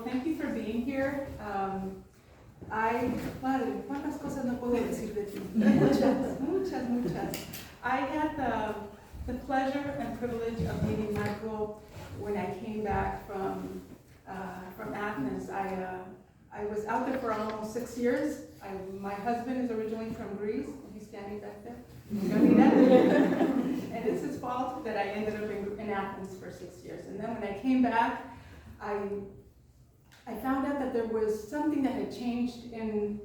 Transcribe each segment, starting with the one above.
thank you for being here. Padre, ¿cuántas cosas no puedo decir de ti? Muchas. I had the pleasure and privilege of meeting Marco when I came back from Athens. I was out there for almost 6 years. My husband is originally from Greece. He's standing back there. And it's his fault that I ended up in Athens for 6 years. And then when I came back, I found out that there was something that had changed in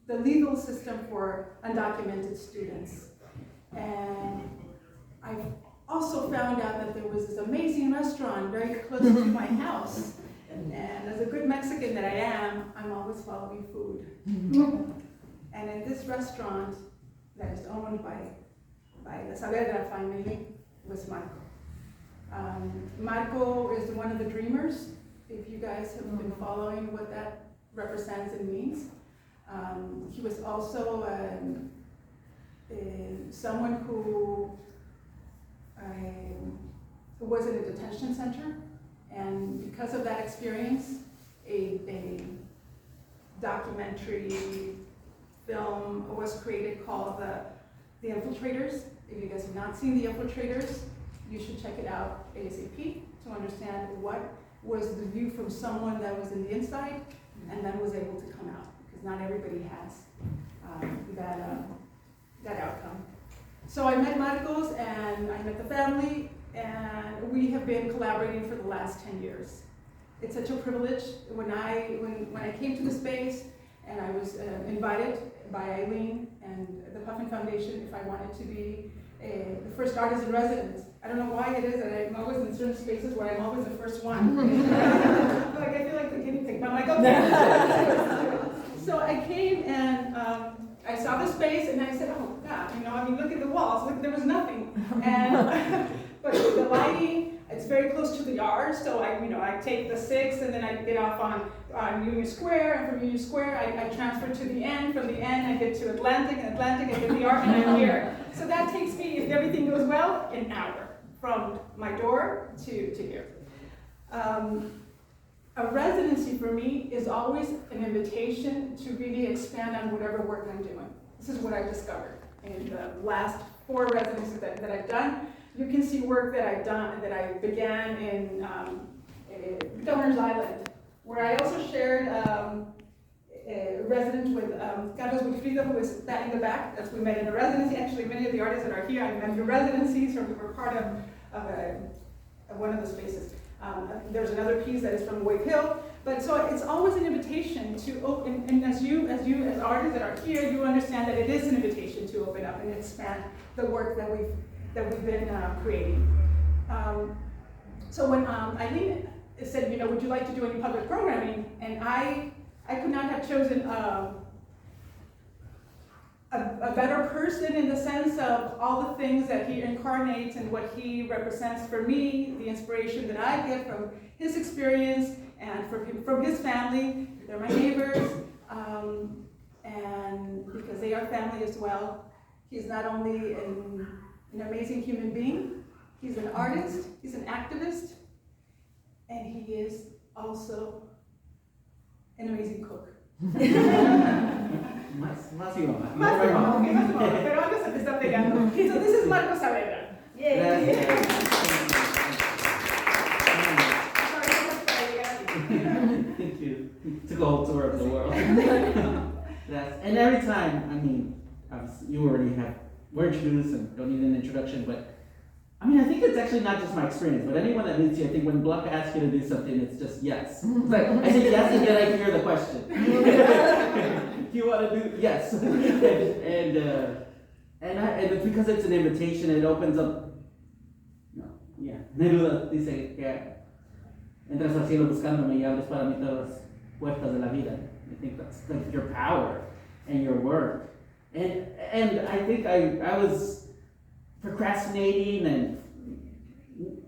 the legal system for undocumented students. And I also found out that there was this amazing restaurant very close to my house. And as a good Mexican that I am, I'm always following food. And in this restaurant that is owned by the Saavedra family was Marco. Marco is one of the dreamers, if you guys have been following what that represents and means. He was also someone who was in a detention center, and because of that experience, a documentary film was created called the Infiltrators. If you guys have not seen the Infiltrators, you should check it out ASAP to understand what was the view from someone that was in the inside and then was able to come out, because not everybody has that outcome. So I met Marcos and I met the family, and we have been collaborating for the last 10 years. It's such a privilege. When I came to the space and I was invited by Eileen and the Puffin Foundation if I wanted to be the first artist in residence. I don't know why it is that I'm always in certain spaces where I'm always the first one. I feel like the guinea pig, but I'm like, okay. So I came and I saw the space and I said, oh God, look at the walls, look, there was nothing. And but the lighting, it's very close to the yard, so I take the 6 and then I get off on Union Square, and from Union Square I transfer to the end, from the end I get to Atlantic, and Atlantic I get the art, and I'm here. So that takes me, if everything goes well, an hour from my door to here. A residency for me is always an invitation to really expand on whatever work I'm doing. This is what I've discovered in the last 4 residencies that I've done. You can see work that I've done, that I began in Governor's Island, where I also shared a residence with Carlos Wilfrido, who is in the back. That's we met in a residency. Actually, many of the artists that are here, I met in residencies, or we were part of one of the spaces. There's another piece that is from Wave Hill. But so it's always an invitation to open, and as artists that are here, you understand that it is an invitation to open up and expand the work that we've been creating. So when Eileen said, would you like to do any public programming? And I could not have chosen a better person in the sense of all the things that he incarnates and what he represents for me, the inspiration that I get from his experience and from his family. They're my neighbors, and because they are family as well. He's not only an amazing human being, he's an artist, he's an activist, and he is also an amazing cook. Máximo. Pero algo se te está pegando. So this is Marco Saavedra. Yay. Thank you. Took a whole tour of the world. Yes. And every time, you already were introduced and don't need an introduction, but I think it's actually not just my experience, but anyone that meets you, I think when Blanka asks you to do something, it's just yes. It's like, I say yes and then I hear the question. Do you want to do yes? and it's because it's an invitation, it opens up. Neruda dice que entras al cielo buscándome y abres para mí todas las puertas de la vida. I think that's like your power and your work. And I think I was procrastinating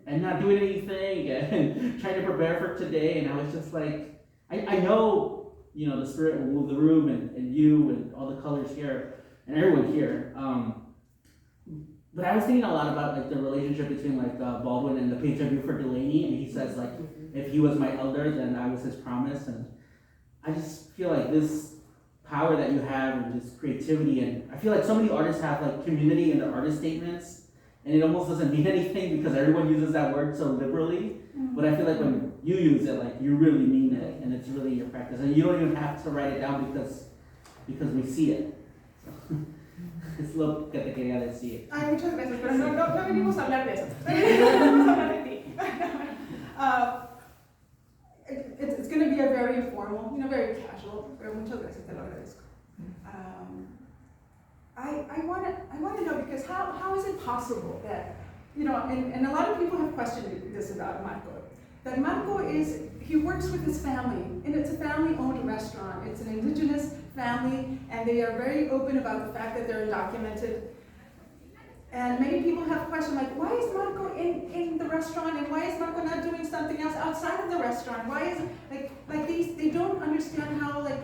and not doing anything and trying to prepare for today, and I was just like, I know, the spirit will move the room and you and all the colors here and everyone here. but I was thinking a lot about like the relationship between like Baldwin and the painter Buford Delaney, and he says like if he was my elder, then I was his promise, and I just feel like this power that you have and this creativity, and I feel like so many artists have like community in their artist statements, and it almost doesn't mean anything because everyone uses that word so liberally. But I feel like when you use it, like you really mean it, and it's really your practice, and you don't even have to write it down because we see it. So, es lo que te quería decir. Ay, muchas gracias, pero no venimos a hablar de eso. Venimos a hablar de ti. It's going to be a very informal, very casual, pero muchas gracias, te lo agradezco. I want to know, because how is it possible that, and a lot of people have questioned this about Marco, that Marco he works with his family, and it's a family-owned restaurant. It's an indigenous family, and they are very open about the fact that they're undocumented. And many people have questioned, like, why is Marco in the restaurant, and why is Marco not doing something else outside of the restaurant? Why is it, like they don't understand how, like,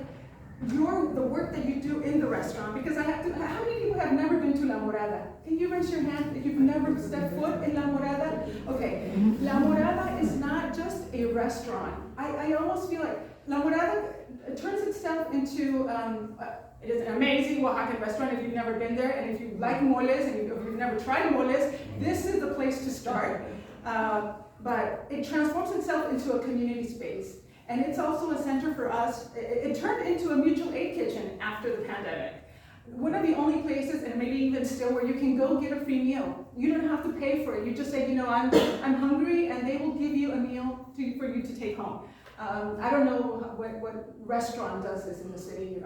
the work that you do in the restaurant, because how many people have never been to La Morada? Can you raise your hand if you've never stepped foot in La Morada? Okay, La Morada is not just a restaurant. I almost feel like La Morada turns itself into, it is an amazing Oaxacan restaurant if you've never been there, and if you like moles, and if you've never tried moles, this is the place to start. But it transforms itself into a community space. And it's also a center for us. It turned into a mutual aid kitchen after the pandemic. One of the only places, and maybe even still, where you can go get a free meal. You don't have to pay for it. You just say, I'm hungry, and they will give you a meal for you to take home. I don't know what restaurant does this in the city.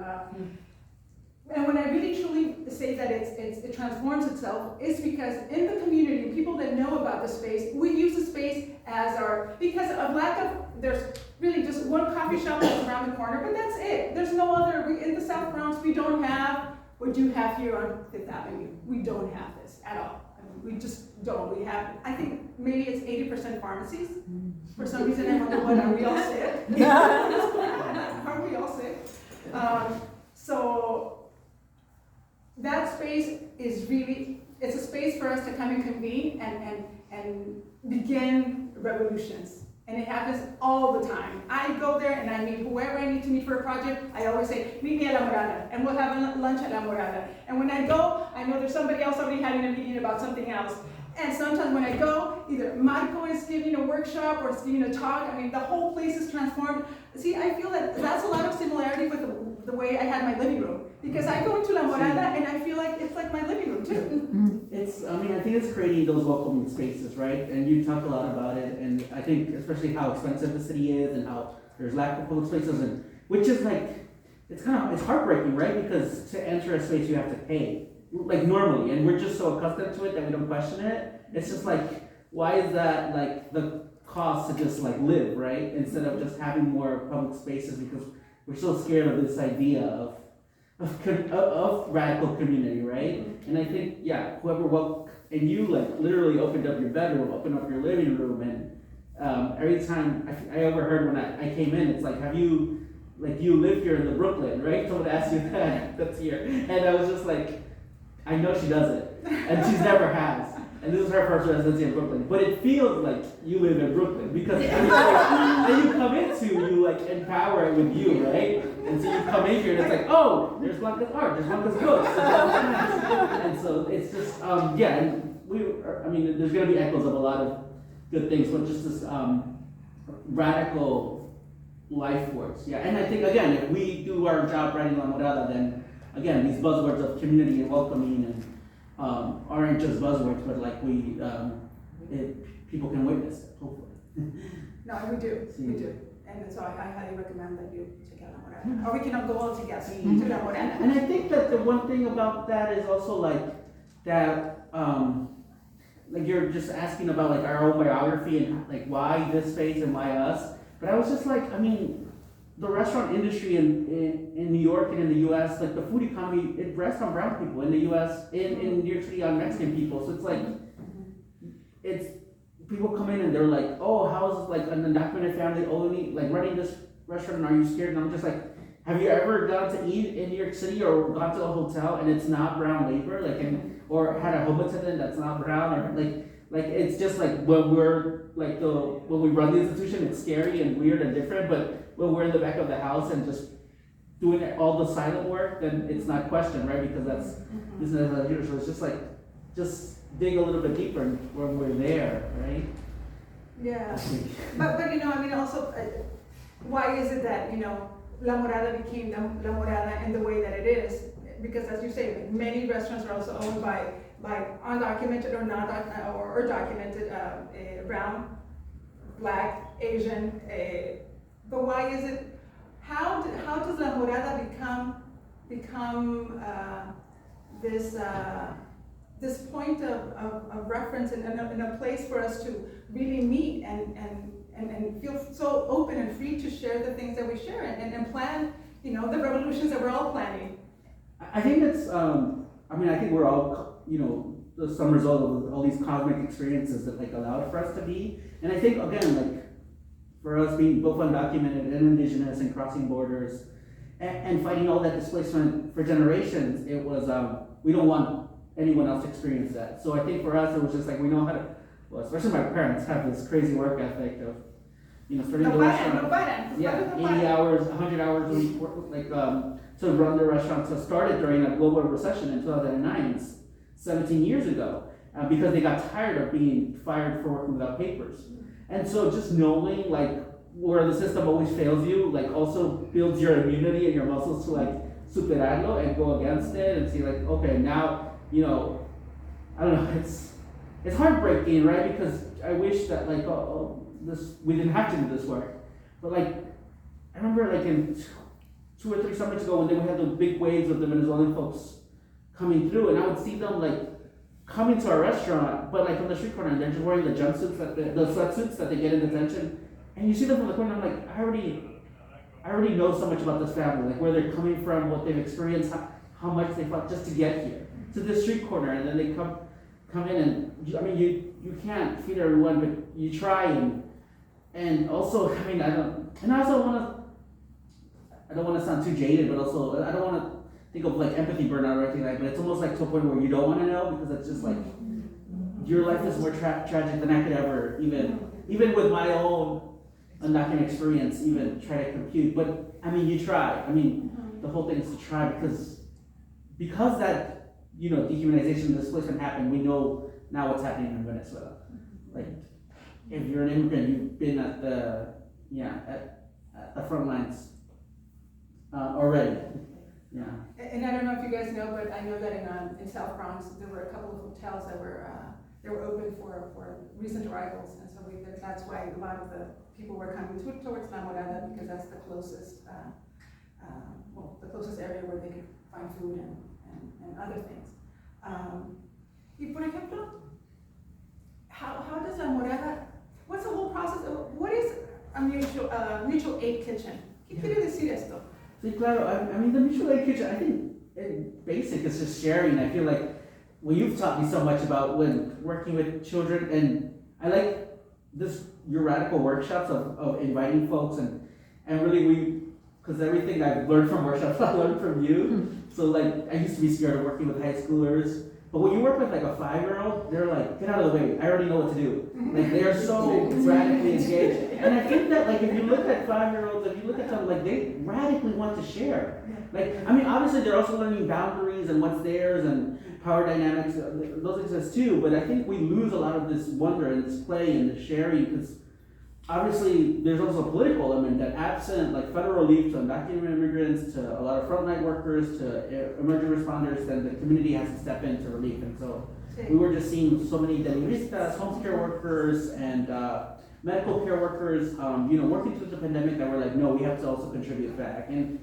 And when I really truly say that it transforms itself, it's because in the community, people that know about the space, we use the space as because of lack of, there's really just one coffee shop that's around the corner, but that's it. There's no other, in the South Bronx, we don't have what you have here on Fifth Avenue. We don't have this at all. We just don't. We have, I think maybe it's 80% pharmacies. For some reason, I wonder, what, are we all sick? Are we all sick? So that space is really, it's a space for us to come and convene and begin revolutions. And it happens all the time. I go there and I meet whoever I need to meet for a project. I always say, meet me at La Morada, and we'll have lunch at La Morada. And when I go, I know there's somebody else already having a meeting about something else. And sometimes when I go, either Marco is giving a workshop or is giving a talk. I mean, the whole place is transformed. See, I feel that that's a lot of similarity with the way I had my living room. Because I go into La Morada and I feel like it's like my living room too. I think it's creating those welcoming spaces, right? And you talk a lot about it, and I think especially how expensive the city is and how there's lack of public spaces, and which is like, it's heartbreaking, right? Because to enter a space you have to pay, like normally, and we're just so accustomed to it that we don't question it. It's just like, why is that like the cost to just like live, right? Instead of just having more public spaces, because we're so scared of this idea of radical community, right? And I think, and you like literally opened up your bedroom, opened up your living room, and every time I overheard when I came in, it's like, you live here in the Brooklyn, right? Someone asked you that's here, and I was just like, I know she doesn't, and she's never has. And this is her first residency in Brooklyn. But it feels like you live in Brooklyn because and you come into, you like empower it with you, right? And so you come in here and it's like, oh, there's Blanka's art, there's Blanka's books. And so it's just, and there's going to be echoes of a lot of good things, but just this radical life force. Yeah, and I think, again, if we do our job writing La Morada, then, again, these buzzwords of community and welcoming and aren't just buzzwords, but like people can witness it, hopefully. No, we do. And so I highly recommend that you check out La Morada. Or we can all go all together to La Morada. And I think that the one thing about that is also like that, like you're just asking about like our own biography and like why this space and why us. But I was just like, the restaurant industry in New York and in the US, like the food economy, it rests on brown people. In the US, in New York City, on Mexican people. So it's like, people come in and they're like, oh, how's like an undocumented family only like running this restaurant, and are you scared? And I'm just like, have you ever gone to eat in New York City or gone to a hotel and it's not brown labor, like, or had a home attendant that's not brown, or like it's just like when we're like when we run the institution, it's scary and weird and different, but when we're in the back of the house and just doing all the silent work, then it's not questioned, right? Because that's business as usual. So it's just like, just dig a little bit deeper when we're there, right? Yeah, but you know, I mean, also, why is it that, you know, La Morada became La Morada in the way that it is? Because as you say, like, many restaurants are also owned by undocumented or not or documented brown, black, Asian. But why is it? How does La Morada become this point of reference and a place for us to really meet and feel so open and free to share the things that we share and plan, you know, the revolutions that we're all planning? I think it's, I mean, I think we're all, you know, some result of all these cosmic experiences that like allowed for us to be. And I think, again, like, for us being both undocumented and indigenous and crossing borders and fighting all that displacement for generations, it was, we don't want anyone else to experience that. So I think for us, it was just like, we know how to, well, especially my parents have this crazy work ethic of, you know, starting the restaurant. Yeah, 80 hours, 100 hours a week, like, to run the restaurant. So started during a global recession in 2009, 17 years ago, because they got tired of being fired for working without papers. And so just knowing like where the system always fails you, like also builds your immunity and your muscles to like superarlo and go against it and see like, okay, now, you know, I don't know, it's heartbreaking, right? Because I wish that like, we didn't have to do this work. But like, I remember like in 2 or 3 summers ago when we had the big waves of the Venezuelan folks coming through, and I would see them like coming to our restaurant, but like on the street corner, and they're just wearing the jumpsuits, the sweatsuits that they get in detention, and you see them from the corner. I'm like, I already know so much about this family, like where they're coming from, what they've experienced, how much they fought just to get here to this street corner, and then they come in, and I mean, you can't feed everyone, but you try, and also, I mean, I don't want to sound too jaded, but also I don't want to think of like empathy burnout or anything like that, but it's almost like to a point where you don't want to know, because it's just like your life is more tragic than I could ever even with my own undocumented experience even try to compute. But I mean, you try. I mean, the whole thing is to try, because that, you know, dehumanization and displacement happened. We know now what's happening in Venezuela. Like, if you're an immigrant, you've been at the front lines already. Yeah. And I don't know if you guys know, but I know that in South Bronx there were a couple of hotels that were open for recent arrivals, and so that's why a lot of the people were coming towards La Morada, because that's the closest area where they could find food and other things. Y por ejemplo, how does La Morada? What's the whole process? What is a mutual aid kitchen? ¿Qué quiere decir esto? Sí, claro. I mean, the mutual aid kitchen, I think in basic is just sharing. I feel like, well, you've taught me so much about when working with children, and I like your radical workshops of inviting folks and really because everything I've learned from workshops, I learned from you. So like, I used to be scared of working with high schoolers, but when you work with like a 5-year-old, they're like, get out of the way, I already know what to do. Like, they're so radically engaged. And I think that like, if you look at 5-year-olds, if you look at them, like, they radically want to share. Like, I mean, obviously they're also learning boundaries and what's theirs and power dynamics, those exist too, but I think we lose a lot of this wonder and this play and the sharing, because obviously there's also a political element that, absent like federal relief to undocumented immigrants, to a lot of frontline workers, to emergency responders, then the community has to step in to relief. And so we were just seeing so many deliveristas, home care workers, and medical care workers, working through the pandemic, that were like, no, we have to also contribute back. And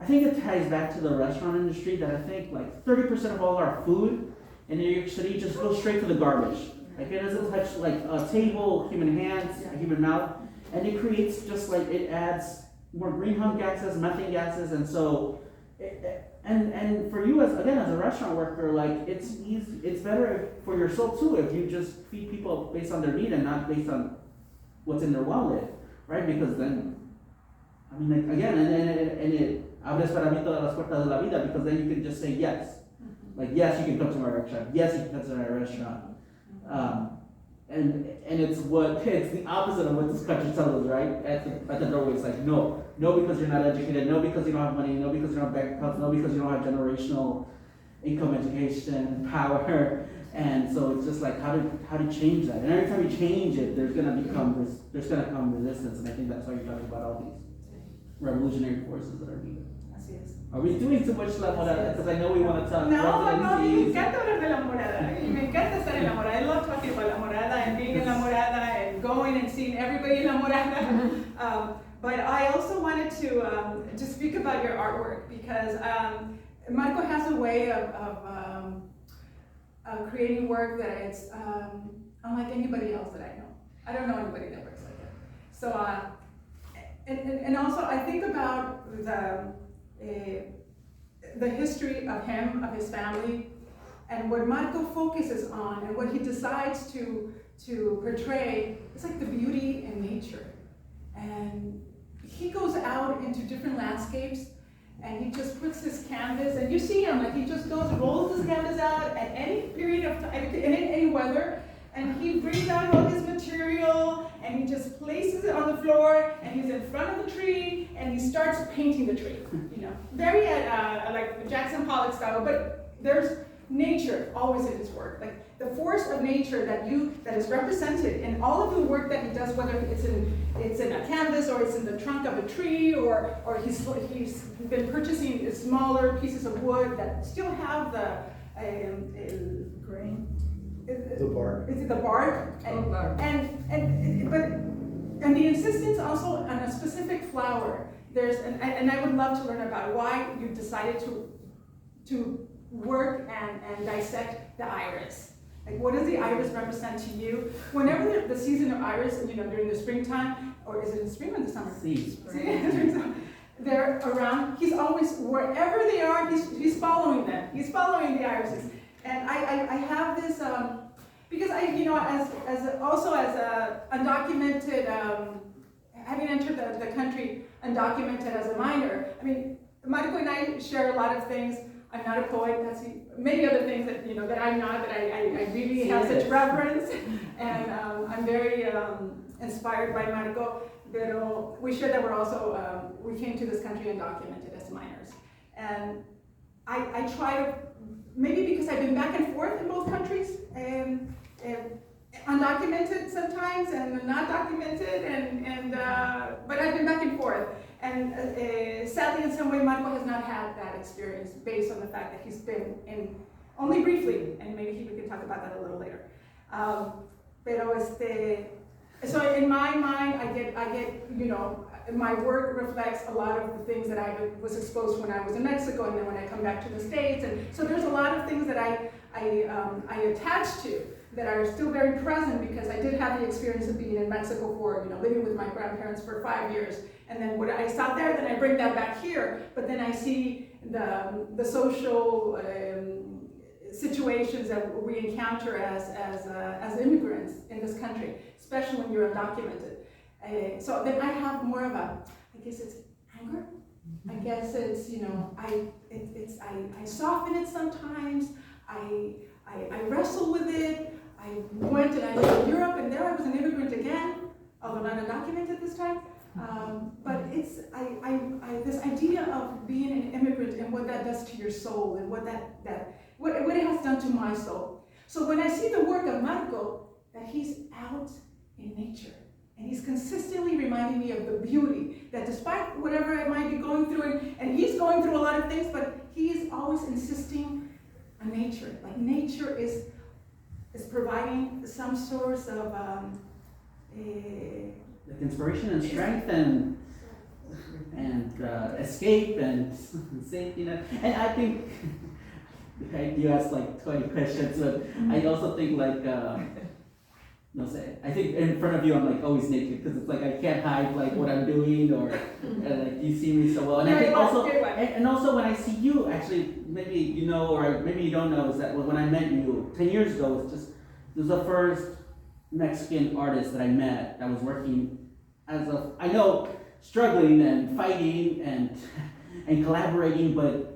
I think it ties back to the restaurant industry, that I think like 30% of all our food in New York City just goes straight to the garbage. Like, it doesn't touch like a table, human hands, a human mouth, and it creates just like, it adds more greenhouse gases, methane gases, and so, and for you as a restaurant worker, like, it's easy, it's better for your soul too if you just feed people based on their need and not based on what's in their wallet, right? Because then, I mean, like, again, and abres para mí todas las puertas de la vida, because then you can just say yes. Like, yes, you can come to my workshop. Yes, you can come to my restaurant. And it's the opposite of what this country tells us, right? At the doorway, it's like, no because you're not educated, no because you don't have money, no because you don't have bank accounts, no because you don't have generational income, education, power. And so it's just like, how to change that? And every time you change it, there's gonna come resistance. And I think that's why you're talking about all these revolutionary forces that are needed. Así es. Are we doing too much La Morada? Because I know we want to talk No, me residencies. encanta hablar de la Morada. Y me encanta estar en la Morada. I love talking about la Morada and being in la Morada and going and seeing everybody in la Morada. But I also wanted to speak about your artwork because Marco has a way of creating work that it's unlike anybody else that I know. I don't know anybody that works like that. So, and also I think about the history of him, of his family, and what Marco focuses on and what he decides to portray. It's like the beauty in nature. And he goes out into different landscapes and he just puts his canvas, and you see him, like he just goes, rolls his canvas out at any period of time, in any weather, and he brings out all his material and he just places it on the floor and he's in front of the tree and he starts painting the tree, you know, very like Jackson Pollock style, but there's nature always in his work, like the force of nature that is represented in all of the work that he does, whether it's in a canvas or it's in the trunk of a tree or he's been purchasing smaller pieces of wood that still have the grain. The bark. Is it the bark? And the insistence also on a specific flower. And I would love to learn about why you decided to work and dissect the iris. Like, what does the iris represent to you? Whenever the season of iris, you know, during the springtime, or is it in spring or the summer? Spring. They're around. He's always, wherever they are, he's following them. He's following the irises. And I have this, because I, you know, as a undocumented, having entered the country undocumented as a minor, I mean, Marco and I share a lot of things. I'm not a poet, that's many other things that, you know, that I'm not, that I really have such reverence. And I'm very inspired by Marco. But we share that we're also, we came to this country undocumented as minors. And I try to, maybe because I've been back and forth in both countries, and undocumented sometimes and not documented, but I've been back and forth. And sadly, in some way, Marco has not had that experience based on the fact that he's been in only briefly, and maybe we can talk about that a little later. So in my mind, I get, you know, my work reflects a lot of the things that I was exposed to when I was in Mexico, and then when I come back to the States, and so there's a lot of things that I attach to that are still very present because I did have the experience of being in Mexico for, you know, living with my grandparents for 5 years, and then when I stop there, then I bring that back here, but then I see the social situations that we encounter as immigrants in this country, especially when you're undocumented. So then I have more of I guess it's anger. I guess it's, you know, I soften it sometimes. I wrestle with it. I went and I lived in Europe, and there I was an immigrant again, although not undocumented this time. But it's this idea of being an immigrant and what that does to your soul, and what it has done to my soul. So when I see the work of Marco, that he's out in nature, and he's consistently reminding me of the beauty, that despite whatever I might be going through, and he's going through a lot of things, but he is always insisting on nature. Like nature is providing some source of like inspiration and strength and escape and safety net. And I think you asked like 20 questions, but I also think like no say. I think in front of you I'm like always naked because it's like I can't hide like what I'm doing, or like you see me so well. And I think also and also when I see you, actually maybe you know or maybe you don't know, is that when I met you 10 years ago, it was the first Mexican artist that I met that was working as I know, struggling and fighting and and collaborating, but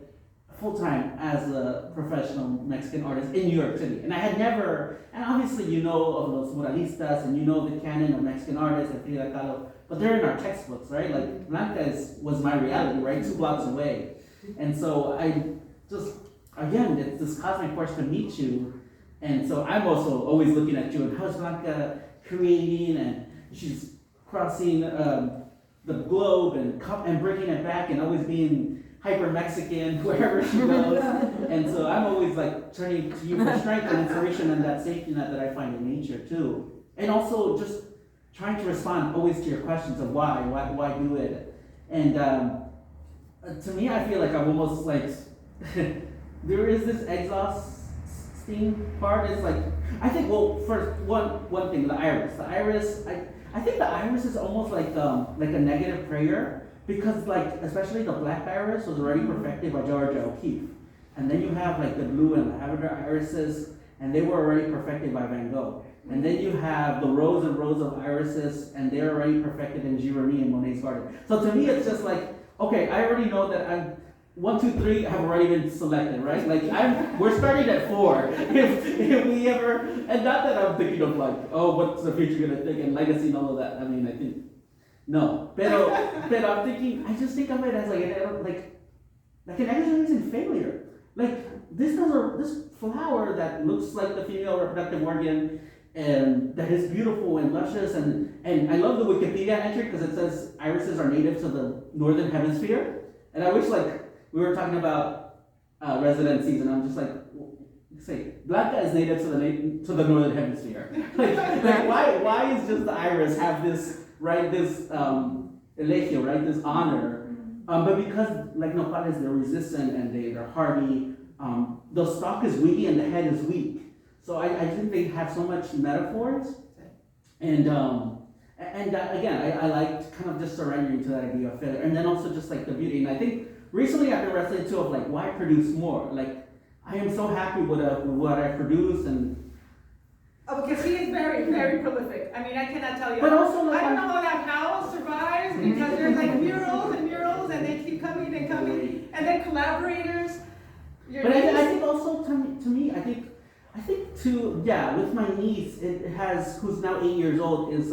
full-time as a professional Mexican artist in New York City. And I had never, and obviously you know of los muralistas and you know the canon of Mexican artists and Frida Kahlo, but they're in our textbooks, right? Like Blanka was my reality, right? 2 blocks away. And so I just, again, it's this cosmic force to meet you. And so I'm also always looking at you and how's Blanka creating, and she's crossing the globe and bringing it back and always being hyper Mexican wherever she goes. And so I'm always like turning to you for strength and inspiration and that safety net that I find in nature too. And also just trying to respond always to your questions of why do it. And to me, I feel like I'm almost like, there is this exhausting part. It's like, I think, well, first, one thing, the iris. I think the iris is almost like a negative prayer, because like, especially the black iris was already perfected by Georgia O'Keeffe. And then you have like the blue and lavender irises, and they were already perfected by Van Gogh. And then you have the rows and rows of irises, and they're already perfected in Giverny and Monet's garden. So to me, it's just like, okay, I already know that I'm 1, 2, 3 have already been selected, right? Like we're starting at 4. If we ever, and not that I'm thinking of like, oh, what's the future gonna think and legacy and all of that. I mean, I think no, pero I'm thinking, I just think of it as like an exercise in failure. Like this flower that looks like the female reproductive organ, and that is beautiful and luscious, and I love the Wikipedia entry because it says irises are native to the northern hemisphere, and I wish like we were talking about residencies, and I'm just like, say Blanka is native to the northern hemisphere. like why is just the iris have this elegio, right, this honor, but because like nopales, they're resistant and they're hardy. The stalk is weedy and the head is weak. So I think they have so much metaphors, and again, I like kind of just surrendering to that idea of failure, and then also just like the beauty. And I think recently I've been wrestling too of like, why produce more? Like I am so happy with what I produce, and because he is very, very prolific. I mean, I cannot tell you. But also, like, I don't know how that house survives, because there's like murals and murals, and they keep coming and coming, and then collaborators. But I think also to me, I think with my niece, it has, who's now 8 years old, is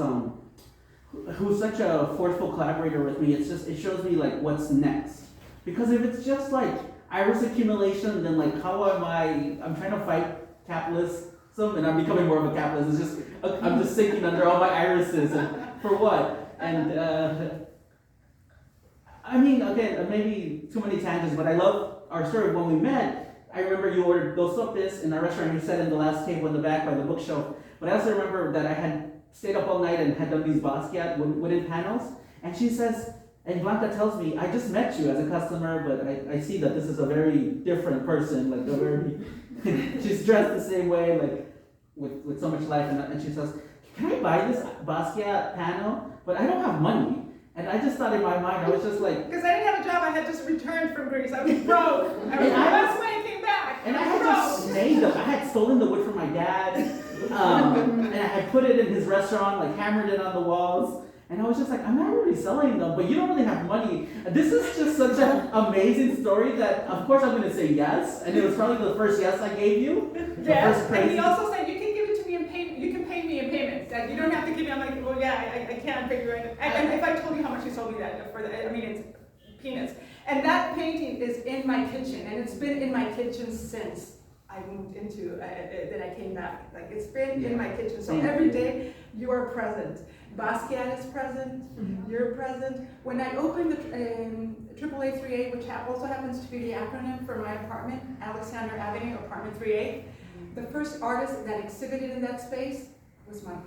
who's such a forceful collaborator with me. It shows me like what's next. Because if it's just like iris accumulation, then like I'm trying to fight capitalism, and I'm becoming more of a capitalist. It's just I'm just sinking under all my irises, and for what? And I mean, again, maybe too many tangents, but I love our story. When we met, I remember you ordered dos sopes in our restaurant. You sat in the last table in the back by the bookshelf. But I also remember that I had stayed up all night and had done these Basquiat wooden panels. And she says, and Blanka tells me, I just met you as a customer, but I see that this is a very different person, like a very, she's dressed the same way, like with so much life. And she says, can I buy this Basquiat panel? But I don't have money. And I just thought in my mind, I was just like, because I didn't have a job, I had just returned from Greece. I was broke. That's when I came back. And I had just made them. I had stolen the wood from my dad, and I had put it in his restaurant, like hammered it on the walls. And I was just like, I'm not really selling them, but you don't really have money. This is just such an amazing story that, of course, I'm going to say yes. And it was probably the first yes I gave you. Yes, and he also said, you can give it to me in payment. You can pay me in payments. Like, you don't have to give me. I'm like, well, yeah, I can't pay you right now. And if I told you how much he sold me that for, I mean, it's peanuts. And that painting is in my kitchen, and it's been in my kitchen since I moved into, then I came back. Like, it's been in my kitchen. So every day you are present. Basquiat is present, you're present. When I opened the AAA 3A, which also happens to be the acronym for my apartment, Alexander Avenue, apartment 3A, the first artist that exhibited in that space was Mike.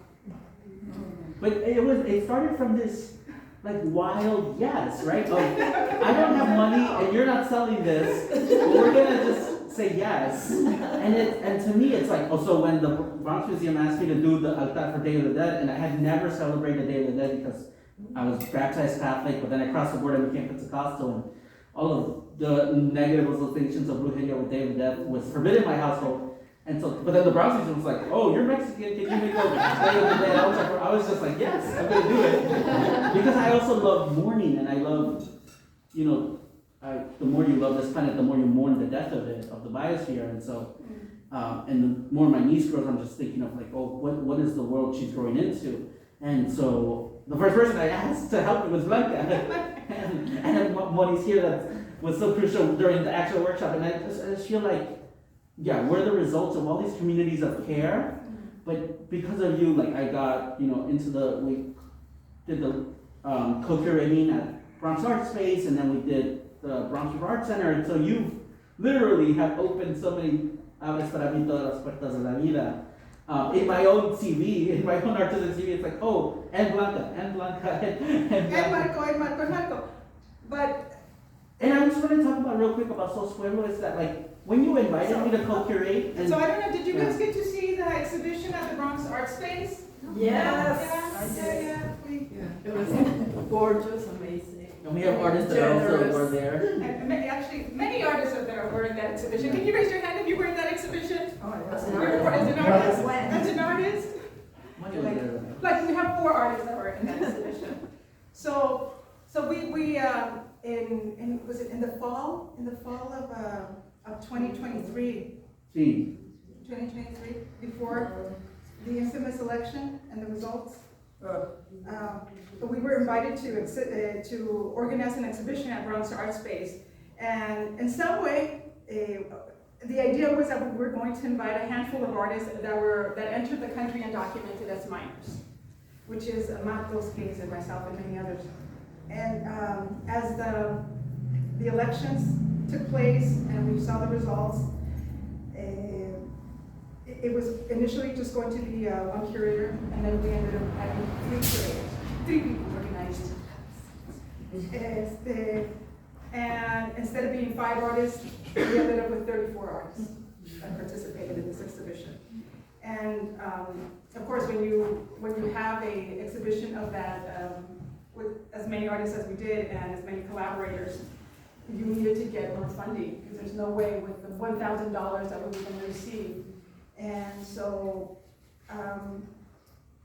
But it started from this like wild yes, right? Of, I don't have money and you're not selling this, but we're gonna just say yes. And to me it's like, also when the Bronx Museum asked me to do the altar for Day of the Dead, and I had never celebrated Day of the Dead because I was baptized Catholic, but then I crossed the border and became Pentecostal, and all of the negative associations of Brujeria with Day of the Dead was forbidden in my household. And so, but then the Bronx Museum was like, oh, you're Mexican, can you make a Day of the Dead? I was just like, yes, I'm gonna do it. Because I also love mourning, and I love, the more you love this planet, the more you mourn the death of it, of the biosphere. And so, and the more my niece grows, I'm just thinking of like, oh, what is the world she's growing into? And so the first person I asked to help me was Blanka. and then Moni's here that was so crucial during the actual workshop. And I just feel like, yeah, we're the results of all these communities of care. But because of you, like I got, we did the co-curating at Bronx Art Space, and then we did the Bronx River Art Center. And so you literally have opened so many abres para mí todas las puertas de la vida. In my own CV, in my own artistic CV, it's like, oh, and Blanka, and Marco, and Marco. But, and I just want to talk about real quick about Sos Pueblo, is that like, when you invited me to co-curate, and so I don't know, did you guys get to see the exhibition at the Bronx Art Space? Yes. Yeah. It was gorgeous, amazing. And we have artists that also were there. And actually, many artists that were in that exhibition. Can you raise your hand if you were in that exhibition? Oh, As an artist? As an artist? Money was there. Like, we have 4 artists that were in that exhibition. So we was it in the fall of 2023, See, 2023, before the infamous election and the results. We were invited to organize an exhibition at Bronx Art Space, and in some way, the idea was that we were going to invite a handful of artists that entered the country undocumented as minors, which is Marco's case and myself and many others. And as the elections took place and we saw the results, it was initially just going to be one curator, and then we ended up having 3 curators, 3 people organized. And instead of being 5 artists, we ended up with 34 artists that participated in this exhibition. And of course, when you have a exhibition of that with as many artists as we did and as many collaborators, you needed to get more funding because there's no way with the $1,000 that we were going to receive. And so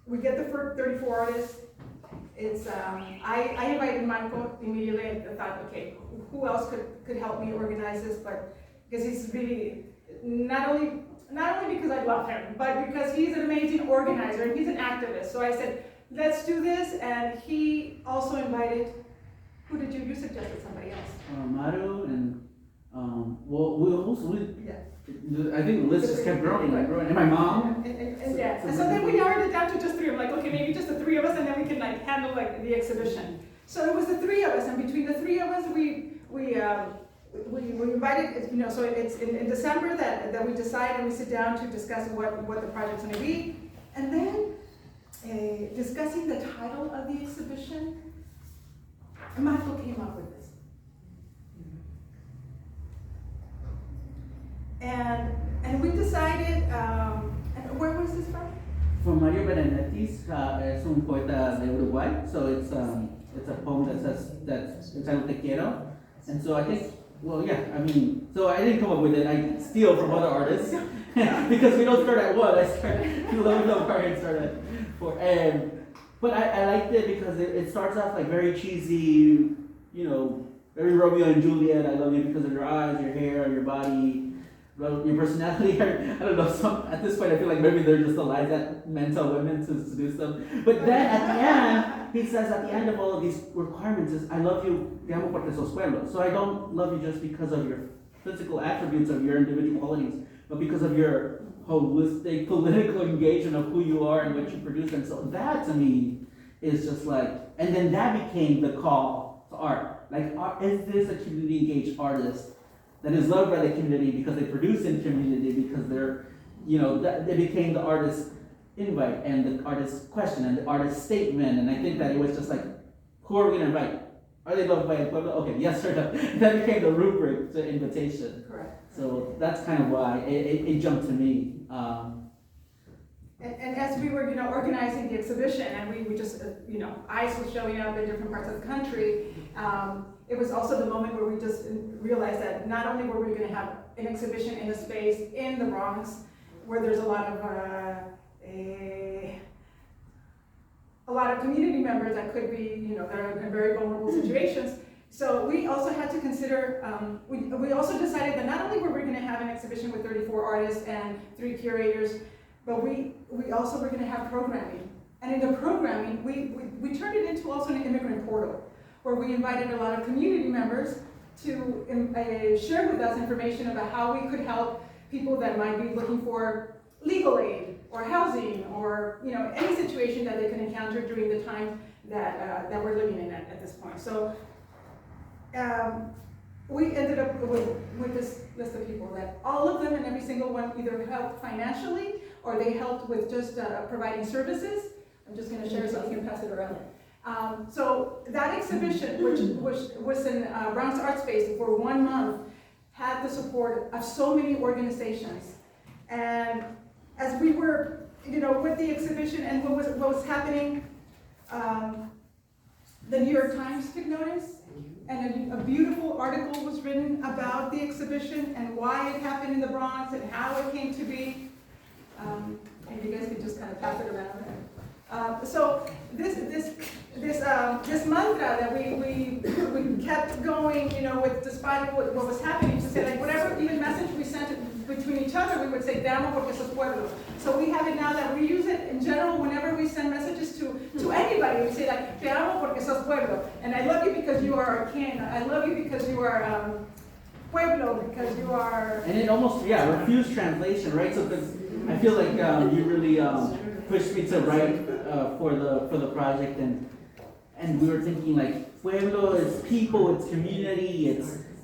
we get the first 34 artists. It's I invited Marco immediately. I thought, okay, who else could help me organize this? But because he's really not only because I love him, but because he's an amazing organizer and he's an activist. So I said, let's do this. And he also invited. Who did you suggested? Somebody else. Maru and Yeah. I think the list just kept growing and growing. And my mom. And so then we narrowed it down to just 3. I'm like, okay, maybe just the 3 of us, and then we can like handle like the exhibition. So it was the 3 of us, and between the 3 of us, we invited. So it's in December that we decide and we sit down to discuss what the project's going to be, and then discussing the title of the exhibition. Marco came up with this. And we decided, and where was this from? From Mario Berenetti's, es un poeta de Uruguay, so it's a poem that says, that's entitled Te Quiero. And so I think, so I didn't come up with it, I steal from other artists. Because we don't start at 1, I start, and start at 4. But I liked it because it starts off like very cheesy, very Romeo and Juliet. I love you because of your eyes, your hair, your body, your personality. I don't know, at this point I feel like maybe they're just the lies that men tell women to do stuff. But then at the end, he says at the end of all of these requirements is, I love you, te amo porque sos pueblo. So I don't love you just because of your physical attributes of your individual qualities, but because of your holistic political engagement of who you are and what you produce. And so that to me is just like, and then that became the call to art. Like, is this a community engaged artist that is loved by the community because they produce in community, because they're, they became the artist invite and the artist question and the artist statement. And I think that it was just like, who are we gonna invite? Are they loved by a pueblo? Okay, yes or no. That became the rubric to invitation. Correct. So that's kind of why it jumped to me. And as we were, organizing the exhibition, and we just, ICE was showing up in different parts of the country, it was also the moment where we just realized that not only were we going to have an exhibition in a space in the Bronx, where there's a lot of community members that could be, that are in very vulnerable situations, So we also had to consider, we also decided that not only were we gonna have an exhibition with 34 artists and 3 curators, but we also were gonna have programming. And in the programming, we turned it into also an immigrant portal, where we invited a lot of community members to share with us information about how we could help people that might be looking for legal aid or housing or any situation that they can encounter during the time that we're living in at this point. So we ended up with this list of people that all of them and every single one either helped financially or they helped with just providing services. I'm just going to share so you can pass it around. So that exhibition, which was in Bronx Art Space for 1 month, had the support of so many organizations. And as we were, with the exhibition and what was happening, the New York Times took notice, and a beautiful article was written about the exhibition and why it happened in the Bronx and how it came to be. And you guys can just kind of pass it around. So this mantra that we kept going, with despite what was happening, to say like whatever even message we sent between each other, we would say "Te amo porque sos pueblo." So we have it now that we use it in general whenever we send messages to anybody. We say like "Te amo porque sos pueblo," and I love you because you are our kin. I love you because you are pueblo, because you are. And it almost refused translation, right? So because I feel like you really pushed me to write for the project, and we were thinking like pueblo is people, it's community,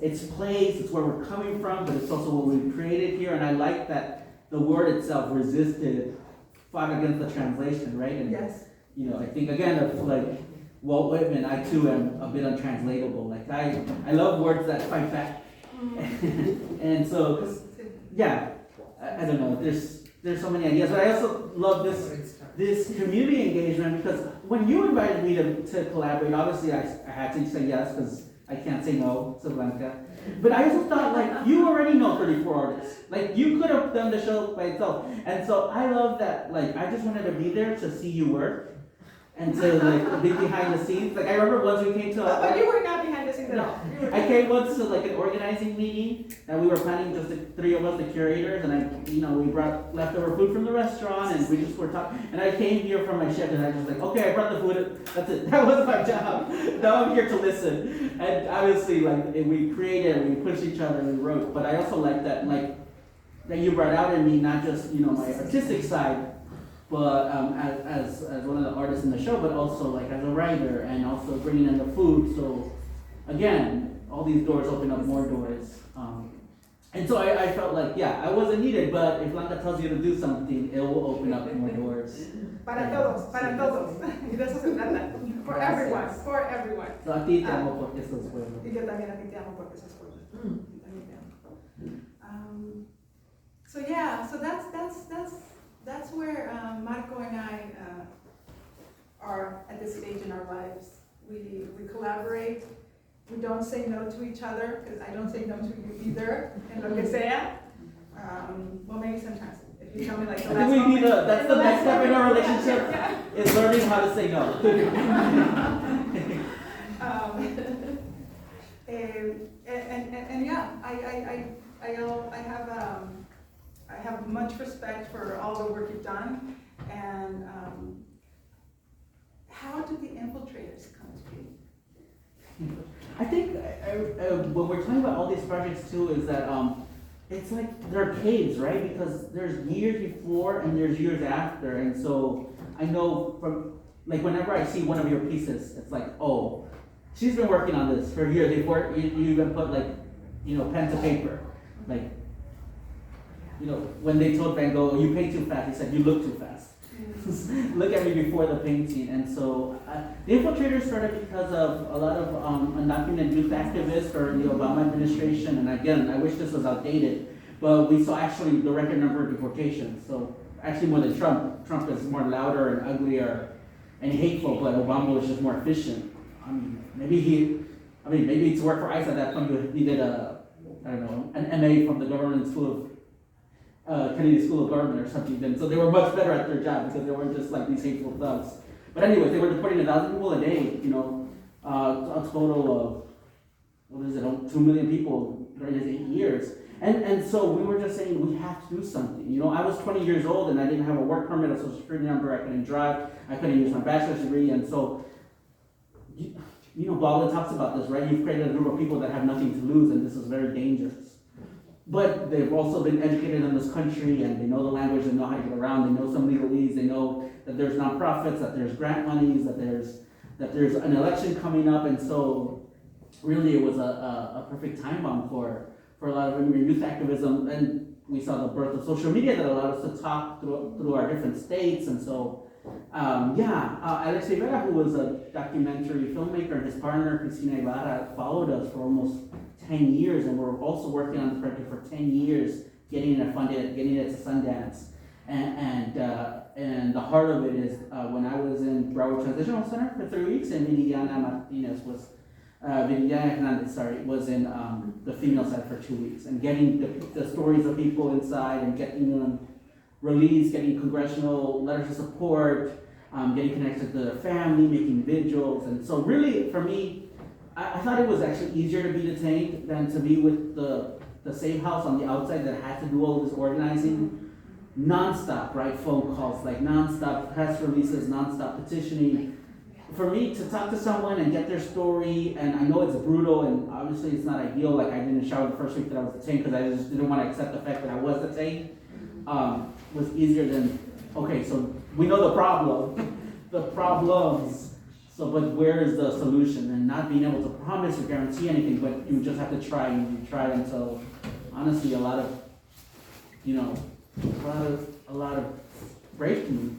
it's place, it's where we're coming from, but it's also what we created here. And I like that the word itself fought against the translation, right? And Yes. I think again of like Walt Whitman, I too am a bit untranslatable. Like I love words that fight back, and so 'cause, I don't know. There's so many ideas, but I also love this community engagement because when you invited me to collaborate, obviously I had to say yes because I can't say no to Blanka. But I also thought like you already know 34 artists. Like you could have done the show by itself. And so I love that like I just wanted to be there to see you work and to like be behind the scenes. Like I remember once we came to But you were not behind the scenes at all. I came once to like an organizing meeting and we were planning just the 3 of us, the curators, and we brought leftover food from the restaurant and we just were talking. And I came here from my shift and I was like, okay, I brought the food. That's it. That was my job. Now I'm here to listen. And obviously, like we created, we pushed each other, we wrote. But I also like that, that you brought out in me not just my artistic side, but as one of the artists in the show, but also like as a writer and also bringing in the food. So again, all these doors open up more doors. And so I felt like, I wasn't needed, but if Blanka tells you to do something, it will open up more doors. Para todos. Y de eso se trata. For everyone, for everyone. So a ti te amo porque sos bueno. Y yo también a ti te amo porque sos pueblo. También te amo. So that's where Marco and I are at this stage in our lives. We collaborate. We don't say no to each other, because I don't say no to you either, en lo que sea. Well, maybe sometimes, if you tell me like the I last think moment. that's the next step in our relationship, is learning how to say no. I have much respect for all the work you've done, and how did the Infiltrators come to be? I think when we're talking about all these projects too, is that it's like they're caves, right? Because there's years before and there's years after, and so I know from like whenever I see one of your pieces, it's like, oh, she's been working on this for years before you even put like pen to paper, like when they told Van Gogh, you paint too fast, he said, you look too fast. Look at me before the painting. And so the Infiltrators started because of a lot of undocumented youth activists for the Obama administration. And again, I wish this was outdated, but we saw actually the record number of deportations. So actually more than Trump. Trump is more louder and uglier and hateful, but Obama was just more efficient. Maybe to work for ICE at that point, he needed an MA from the government school of Kennedy School of Government or something. And so they were much better at their job because they weren't just like these hateful thugs. But anyways, they were deporting 1,000 people a day, a total of what is it, 2 million people during his 8 years. And so we were just saying, we have to do something. You know, I was 20 years old and I didn't have a work permit, a social security number, I couldn't drive, I couldn't use my bachelor's degree, and so, you know, Baldwin talks about this, right? You've created a group of people that have nothing to lose, and this is very dangerous. But they've also been educated in this country, and they know the language, they know how to get around, they know some legalese, they know that there's nonprofits, that there's grant monies, that there's an election coming up, and so really it was a perfect time bomb for a lot of immigrant youth activism. And we saw the birth of social media that allowed us to talk through our different states, and so Alex Rivera, who was a documentary filmmaker, and his partner Cristina Ibarra followed us for almost 10 years, and we're also working on the project for 10 years, getting it funded, getting it to Sundance. And the heart of it is when I was in Broward Transitional Center for 3 weeks, and Viridiana Hernandez was in the female side for 2 weeks, and getting the stories of people inside and getting them released, getting congressional letters of support, getting connected to their family, making vigils. And so really, for me, I thought it was actually easier to be detained than to be with the safe house on the outside that had to do all this organizing, nonstop, right? Phone calls, like nonstop press releases, nonstop petitioning. For me to talk to someone and get their story, and I know it's brutal and obviously it's not ideal, like I didn't shower the first week that I was detained because I just didn't want to accept the fact that I was detained, was easier than, okay, so we know the problem, the problems, so but where is the solution? And not being able to promise or guarantee anything, but you just have to try, and you try until, honestly, a lot of breakthrough.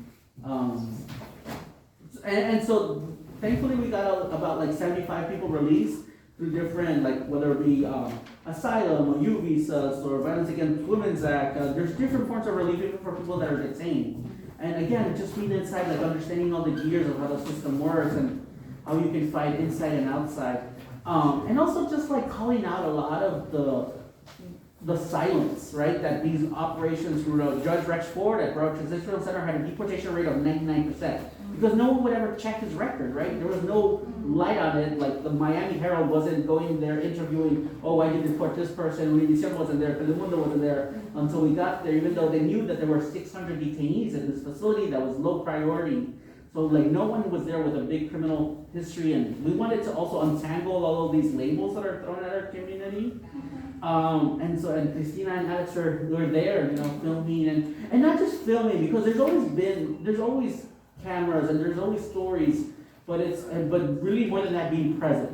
And so thankfully we got about like 75 people released through different, like whether it be asylum or U visas or Violence Against Women's Act. There's different forms of relief even for people that are detained. And again, just being inside, like understanding all the gears of how the system works and how you can fight inside and outside. And also just like calling out a lot of the silence, right? That these operations through Judge Rex Ford at Broward Transitional Center had a deportation rate of 99%. Because no one would ever check his record, right? There was no light on it, like the Miami Herald wasn't going there interviewing, oh, why did you deport this person? Univision wasn't there, Telemundo wasn't there until we got there, even though they knew that there were 600 detainees in this facility that was low priority. So like no one was there with a big criminal history, and we wanted to also untangle all of these labels that are thrown at our community. And Christina and Alex were there, filming and not just filming, because there's always cameras and there's always stories, but really more than that, being present,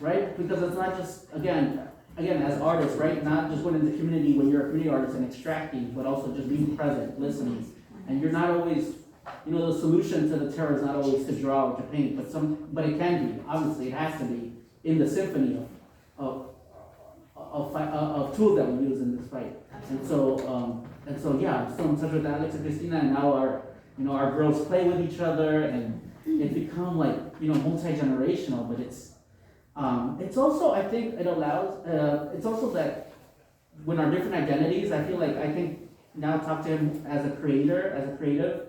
right? Because it's not just again as artists, right? Not just going into the community when you're a community artist and extracting, but also just being present, listening. And you're not always, the solution to the terror is not always to draw or to paint, but it can be. Obviously, it has to be in the symphony of tools that we use in this fight. And so I'm still in touch with Alex and Christina, and now our girls play with each other, and it's become like, multi-generational, but it's also, I think it allows, it's also that when our different identities, I think now talk to him as a creator, as a creative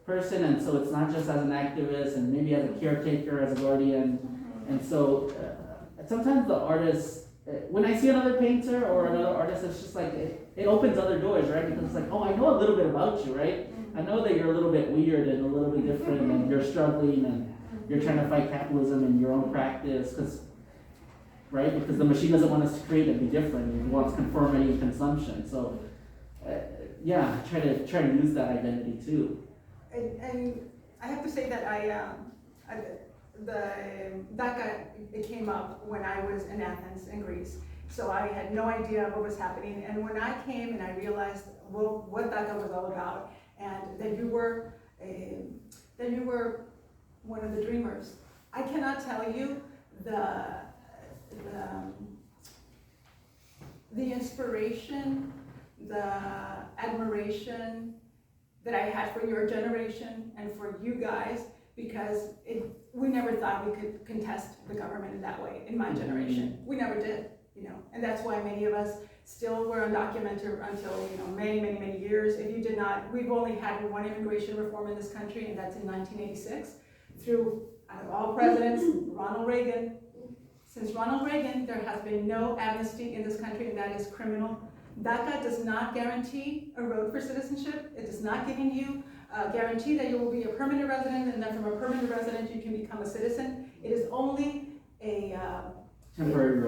person, and so it's not just as an activist and maybe as a caretaker, as a guardian, and so sometimes the artists, when I see another painter or another artist, it's just like, it opens other doors, right? Because it's like, oh, I know a little bit about you, right? I know that you're a little bit weird and a little bit different, and you're struggling and you're trying to fight capitalism in your own practice, because the machine doesn't want us to create and be different. It wants conformity and consumption. So, try to use that identity too. And I have to say that the DACA, it came up when I was in Athens, in Greece. So I had no idea what was happening. And when I came and I realized what DACA was all about, and that you were one of the dreamers, I cannot tell you the inspiration, the admiration that I had for your generation and for you guys, because we never thought we could contest the government in that way in my generation. We never did, and that's why many of us still were undocumented until many, many, many years. If you did not, we've only had one immigration reform in this country, and that's in 1986 through, out of all presidents, Ronald Reagan, Since Ronald Reagan, there has been no amnesty in this country, and that is criminal. DACA does not guarantee a road for citizenship. It is not giving you a guarantee that you will be a permanent resident, and then from a permanent resident, you can become a citizen. It is only a temporary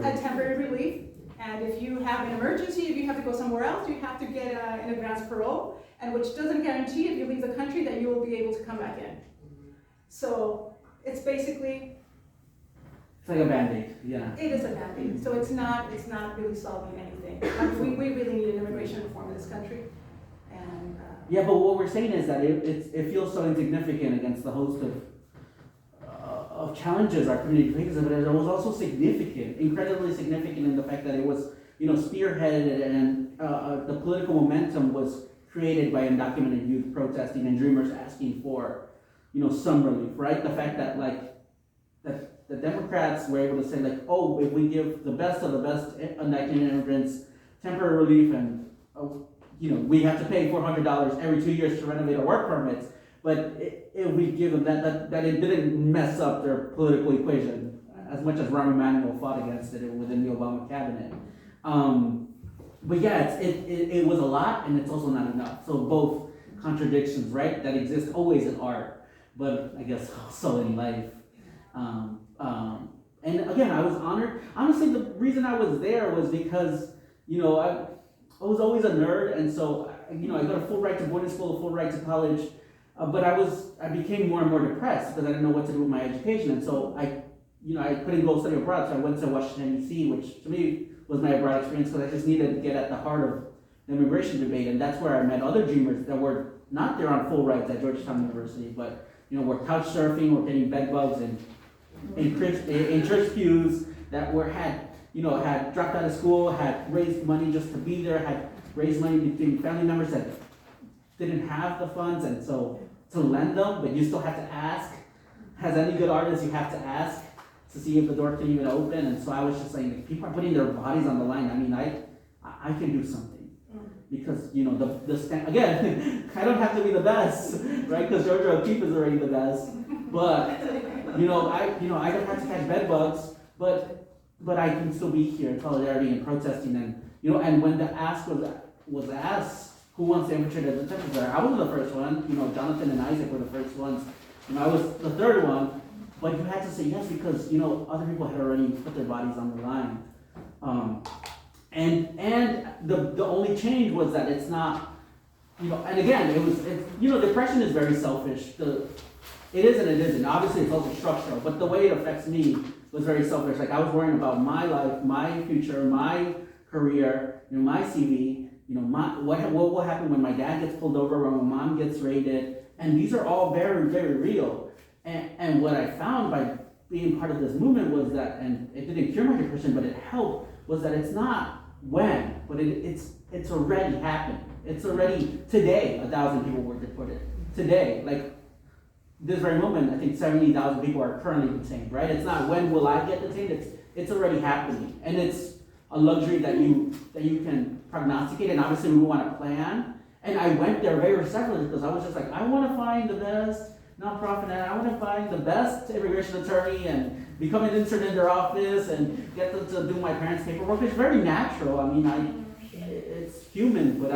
relief. And if you have an emergency, if you have to go somewhere else, you have to get an advance parole, and which doesn't guarantee if you leave the country that you will be able to come back in. So it's basically, it's like a Band-Aid, yeah. it is a Band-Aid. So it's not really solving anything. I mean, we really need an immigration reform in this country. And yeah, but what we're saying is that it feels so insignificant against the host of challenges our community faces, but it was also significant, incredibly significant in the fact that it was, spearheaded, and the political momentum was created by undocumented youth protesting and dreamers asking for, some relief, right? The fact that that the Democrats were able to say oh, if we give the best of the best undocumented immigrants temporary relief, and we have to pay $400 every 2 years to renovate our work permits. But if we give them that it didn't mess up their political equation as much as Rahm Emanuel fought against it within the Obama cabinet. But yeah, it was a lot, and it's also not enough. So both contradictions, right, that exist always in art, but I guess also in life. And again, I was honored. Honestly, the reason I was there was because, I was always a nerd, and so, I got a full ride to boarding school, a full ride to college. But I became more and more depressed because I didn't know what to do with my education, and so I couldn't go study abroad. So I went to Washington D.C., which to me was my abroad experience because I just needed to get at the heart of the immigration debate, and that's where I met other dreamers that were not there on full rides at Georgetown University, but were couch surfing or getting bed bugs in church pews that had dropped out of school, had raised money just to be there, had raised money between family members that didn't have the funds, and so to lend them, but you still have to ask. As any good artist, you have to ask to see if the door can even open. And so I was just saying, people are putting their bodies on the line. I mean, I can do something because again, I don't have to be the best, right? Because Georgia O'Keeffe is already the best. But I don't have to catch bed bugs, but I can still be here in solidarity and protesting, and when the ask was asked, who wants to infiltrate the temperature? I wasn't the first one. Jonathan and Isaac were the first ones. I was the third one. But you had to say yes because other people had already put their bodies on the line. And the only change was that it's not, and again, depression is very selfish. It is and it isn't. Obviously, it's also structural, but the way it affects me was very selfish. I was worrying about my life, my future, my career, my CV. What will happen when my dad gets pulled over, when my mom gets raided, and these are all very, very real. And what I found by being part of this movement was that, and it didn't cure my depression, but it helped, was that it's not when, but it's already happened. It's already today. 1,000 people were deported today. This very moment, I think 70,000 people are currently detained. Right? It's not when will I get detained. It's already happening, and it's a luxury that you can prognosticate, and obviously we want to plan. And I went there very receptively because I was just I want to find the best nonprofit, and I want to find the best immigration attorney and become an intern in their office and get them to do my parents' paperwork. It's very natural. I mean, it's human, but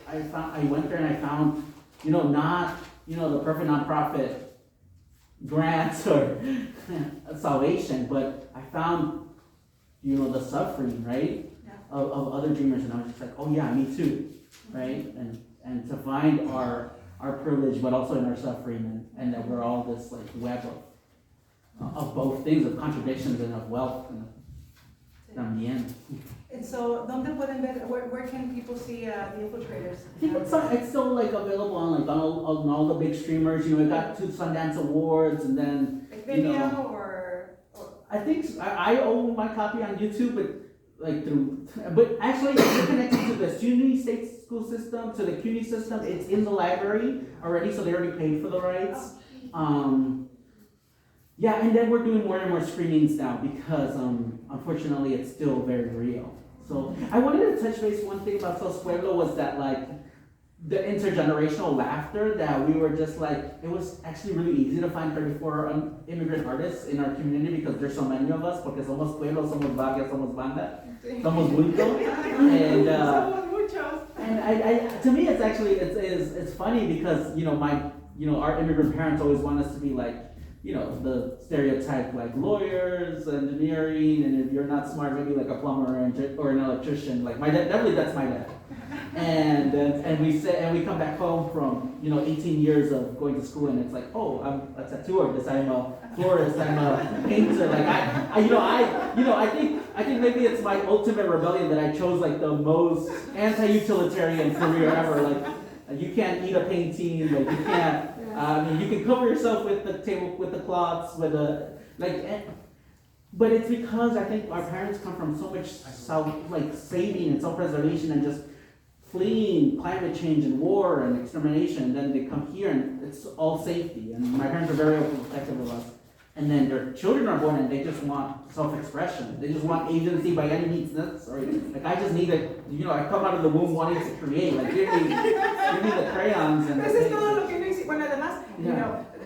I went there and I found, not, the perfect nonprofit grants or salvation, but I found, the suffering, right? Of other dreamers, and I was just oh yeah, me too, right? And to find our privilege, but also in our suffering, and that we're all this web of both things, of contradictions and of wealth, and también. And so, ¿dónde pueden ver? Where can people see the Infiltrators? It's still available on all the big streamers. It got 2 Sundance Awards, and then Video or I think I own my copy on YouTube, but actually it's connected to the SUNY state school system, to the CUNY system. It's in the library already, so they already paid for the rights. Yeah, and then we're doing more and more screenings now because unfortunately it's still very real. So I wanted to touch base. One thing about South Pueblo was that the intergenerational laughter that we were just like, it was actually really easy to find 34 immigrant artists in our community because there's so many of us, porque somos pueblo, somos barrio, somos banda, somos bulto, and to me it's actually, it's funny because, our immigrant parents always want us to be like, the stereotype like lawyers, engineering, and if you're not smart, maybe like a plumber or an electrician. Like my dad, definitely that's my dad. And we come back home from 18 years of going to school, and it's like, oh, I'm a tattoo artist, I'm a florist, I'm a painter. Like I think maybe it's my ultimate rebellion that I chose like the most anti-utilitarian career ever. Like you can't eat a painting, like you can't. You can cover yourself with the table, with the cloths, but it's because I think our parents come from so much saving and self-preservation and just fleeing climate change and war and extermination. And then they come here and it's all safety. And my parents are very protective of us. And then their children are born and they just want self-expression. They just want agency by any means necessary. Like I just need I come out of the womb wanting to create. Like give me the crayons and. Bueno, además,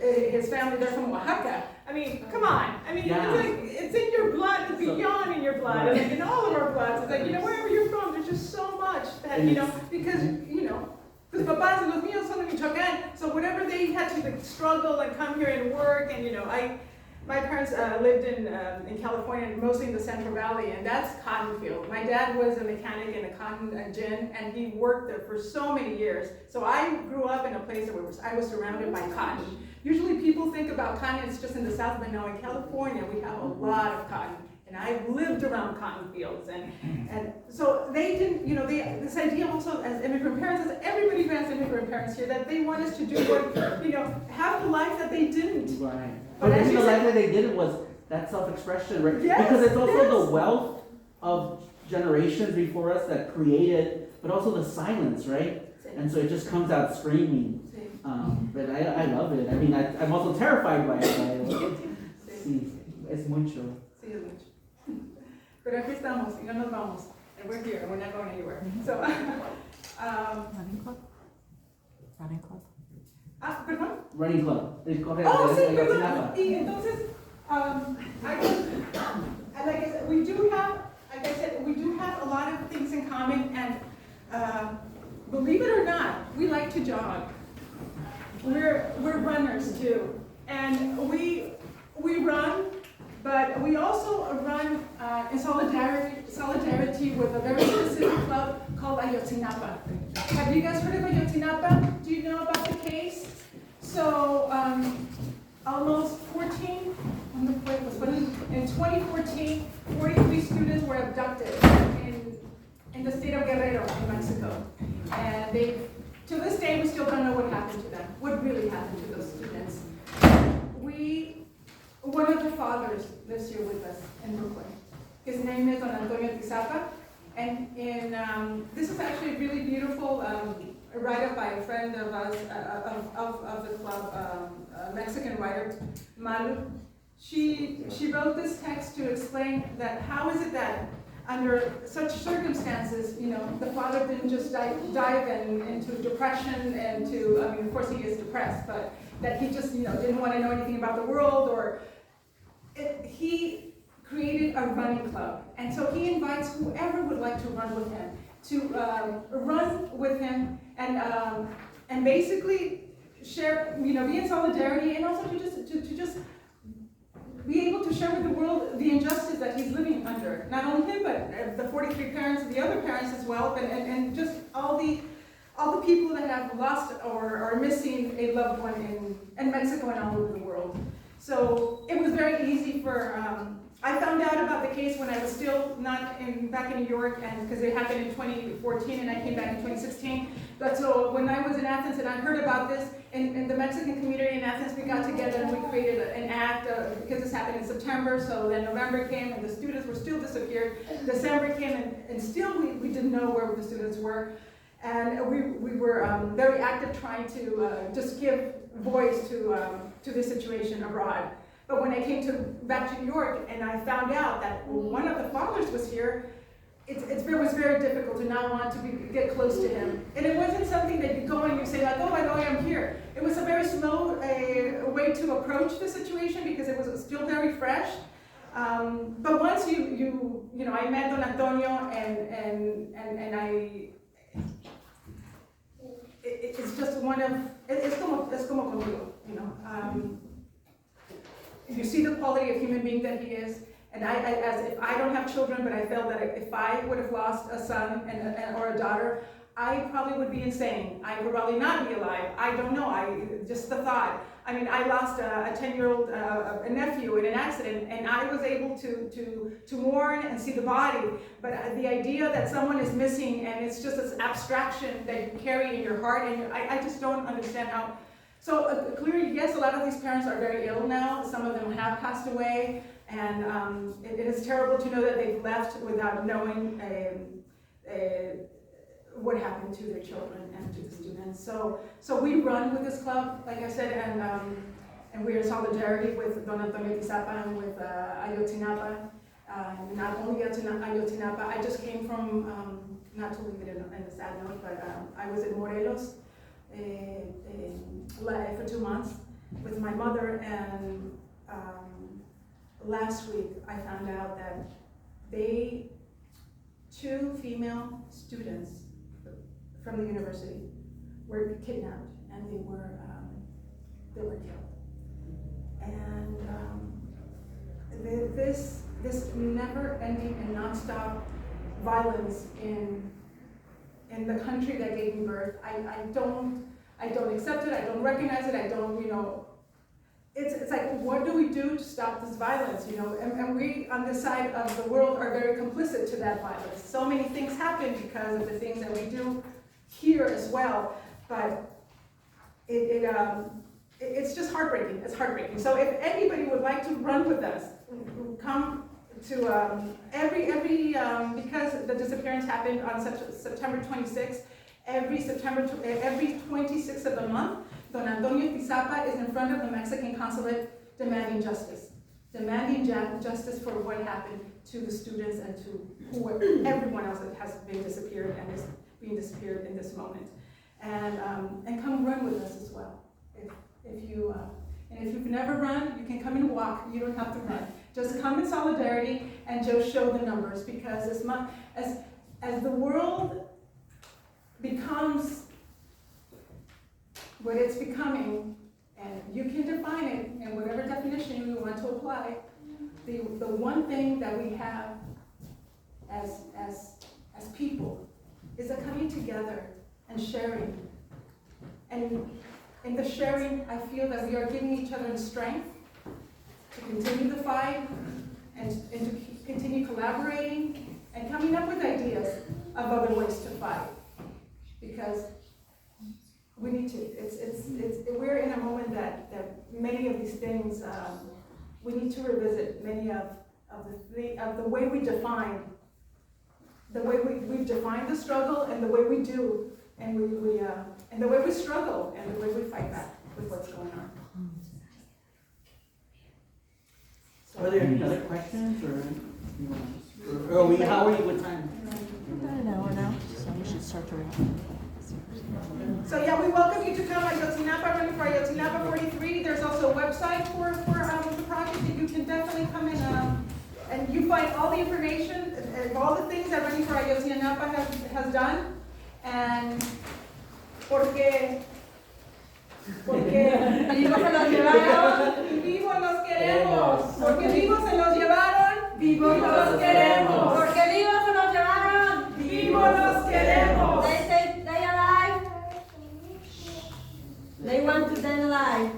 his family, they're from Oaxaca. I mean, come on. I mean, it's in your blood, it's beyond in your blood, and like in all of our bloods. It's like, wherever you're from, there's just so much that, because, because papás and los míos son de Michoacán, so whatever they had to struggle and come here and work, and, my parents lived in California, mostly in the Central Valley, and that's cotton field. My dad was a mechanic in a cotton gin, and he worked there for so many years. So I grew up in a place where I was surrounded by cotton. Usually people think about cotton, it's just in the South, but no, in California we have a lot of cotton. And I lived around cotton fields, and so they didn't, this idea also as immigrant parents, as everybody who has immigrant parents here, that they want us to do what, have the life that they didn't. Right. But the life that they did was that self-expression, right? Yes, because it's also the wealth of generations before us that created, but also the silence, right? And so it just comes out screaming. But I love it. I mean, I'm also terrified by it. Es mucho. Sí, es mucho. Pero aquí estamos y no nos vamos. And we're here, we're not going anywhere. So, Running club? Running club? ¿Perdón? Running club. Oh, sí, perdón. Y entonces, like I said, we do have a lot of things in common, and believe it or not, we like to jog. We're runners too, and we run. But we also run in solidarity with a very specific club called Ayotzinapa. Have you guys heard of Ayotzinapa? Do you know about the case? So almost 14, in 2014, 43 students were abducted in the state of Guerrero in Mexico. And to this day, we still don't know what happened to them, what really happened to those students. One of the fathers lives here with us in Brooklyn. His name is Don Antonio Tizapa, and this is actually a really beautiful write-up by a friend of us, of the club, a Mexican writer, Malu. She wrote this text to explain that how is it that under such circumstances, the father didn't just dive into depression and of course he is depressed, but that he just, didn't want to know anything about the world, or he created a running club. And so he invites whoever would like to run with him to run with him and basically share, be in solidarity, and also to just be able to share with the world the injustice that he's living under. Not only him, but the 43 parents, the other parents as well, and just all the people that have lost or are missing a loved one in Mexico and all over the world. So it was very easy for, I found out about the case when I was still not back in New York, and because it happened in 2014 and I came back in 2016. But so when I was in Athens and I heard about this, in the Mexican community in Athens, we got together and we created an act, because this happened in September, so then November came and the students were still disappeared. December came and still we didn't know where the students were. And we were very active trying to just give voice to this situation abroad. But when I came back to New York and I found out that one of the fathers was here, it was very difficult to not want to get close to him. And it wasn't something that you go and you say like, oh, I know I'm here. It was a very slow way to approach the situation because it was still very fresh. But once you know, I met Don Antonio and it's just one of, es como conmigo, you know. You see the quality of human being that he is. And as if I don't have children, but I felt that if I would have lost a son or a daughter, I probably would be insane. I would probably not be alive. I don't know. Just the thought. I mean, I lost a 10-year-old a nephew in an accident, and I was able to mourn and see the body. But the idea that someone is missing and it's just this abstraction that you carry in your heart, and I just don't understand how. So clearly, yes, a lot of these parents are very ill now. Some of them have passed away. And it is terrible to know that they've left without knowing what happened to their children and to the students. So we run with this club, like I said, and we are in solidarity with Don Antonio Tizapa and with Ayotzinapa. Not only Ayotzinapa, I just came from, not to leave it in a sad note, but I was in Morelos for 2 months with my mother, and last week, I found out that 2 female students from the university were kidnapped and they were killed. And this never-ending and nonstop violence in the country that gave me birth, I don't accept it. I don't recognize it. I don't, you know. It's like, what do we do to stop this violence, you know? And we, on this side of the world, are very complicit to that violence. So many things happen because of the things that we do here as well. But it's just heartbreaking. It's heartbreaking. So if anybody would like to run with us, come to because the disappearance happened on September 26th. Every 26th of the month, Don Antonio Tizapa is in front of the Mexican consulate demanding justice for what happened to the students and to everyone else that has been disappeared and is being disappeared in this moment. And come run with us as well. If you've never run, you can come and walk. You don't have to run. Just come in solidarity and just show the numbers, because as the world becomes what it's becoming, and you can define it in whatever definition you want to apply, the one thing that we have as people is a coming together and sharing. And in the sharing, I feel that we are giving each other the strength to continue the fight and to continue collaborating and coming up with ideas of other ways to fight. Because we need to. We're in a moment that many of these things we need to revisit. Many of the way we define, we've defined the struggle, and the way we do, and the way we struggle, and the way we fight back with what's going on. So, are there any other questions, or how are you with time? About an hour now, so we should start to wrap. So yeah, we welcome you to come. Ayotzinapa, running for Ayotzinapa 43. There's also a website for the project that you can definitely come in, and you find all the information of all the things that Running for Ayotzinapa has done. And porque vivos se los llevaron, vivos los queremos. Porque vivos se los llevaron, vivos los queremos. Porque vivos se los llevaron, vivos los queremos. They say they alive. They want to them alive.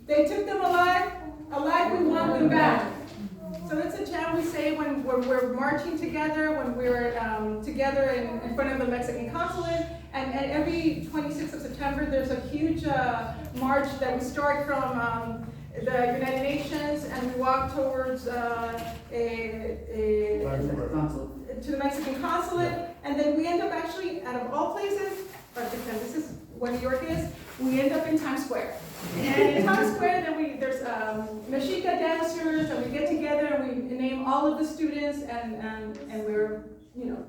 They took them alive. Alive, we want them back. So that's a chant we say when we're marching together, when we're together in front of the Mexican consulate. And every 26th of September, there's a huge march that we start from the United Nations, and we walk towards to the Mexican consulate, and then we end up actually, out of all places, but because this is what New York is, we end up in Times Square. And in Times Square, then there's Mexica dancers, and we get together and we name all of the students, and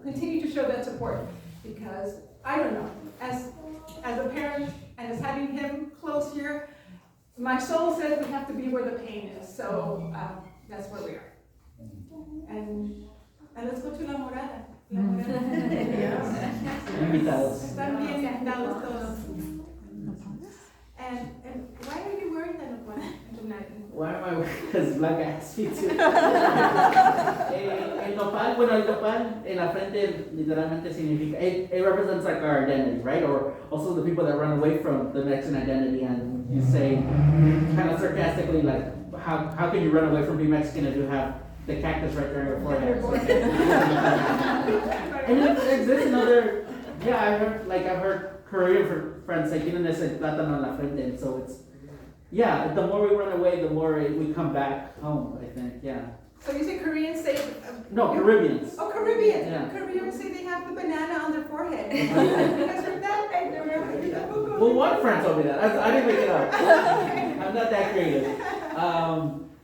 continue to show that support, because I don't know, as a parent and as having him close here, my soul says we have to be where the pain is, so that's where we are. And let's go to La Morada. La Morada. Invitados. Están bien invitados todos. And why are you wearing that nopal tonight? Why am I wearing? Because Blanka asked me to. El nopal en la frente literalmente significa, it represents like our identity, right? Or also the people that run away from the Mexican identity, and you say, kind of sarcastically, like, how can you run away from being Mexican if you have the cactus right there in your forehead? And it exists in other, I've heard Korean friends say, tienen ese plátano en la frente, and so it's, the more we run away, the more we come back home, I think, So you say Koreans say... No, Caribbeans. Oh, Caribbean. Yeah. Caribbeans say they have the banana on their forehead. You guys heard that? I never heard that. Well, one friend told me that. I didn't make it up. I'm not that creative.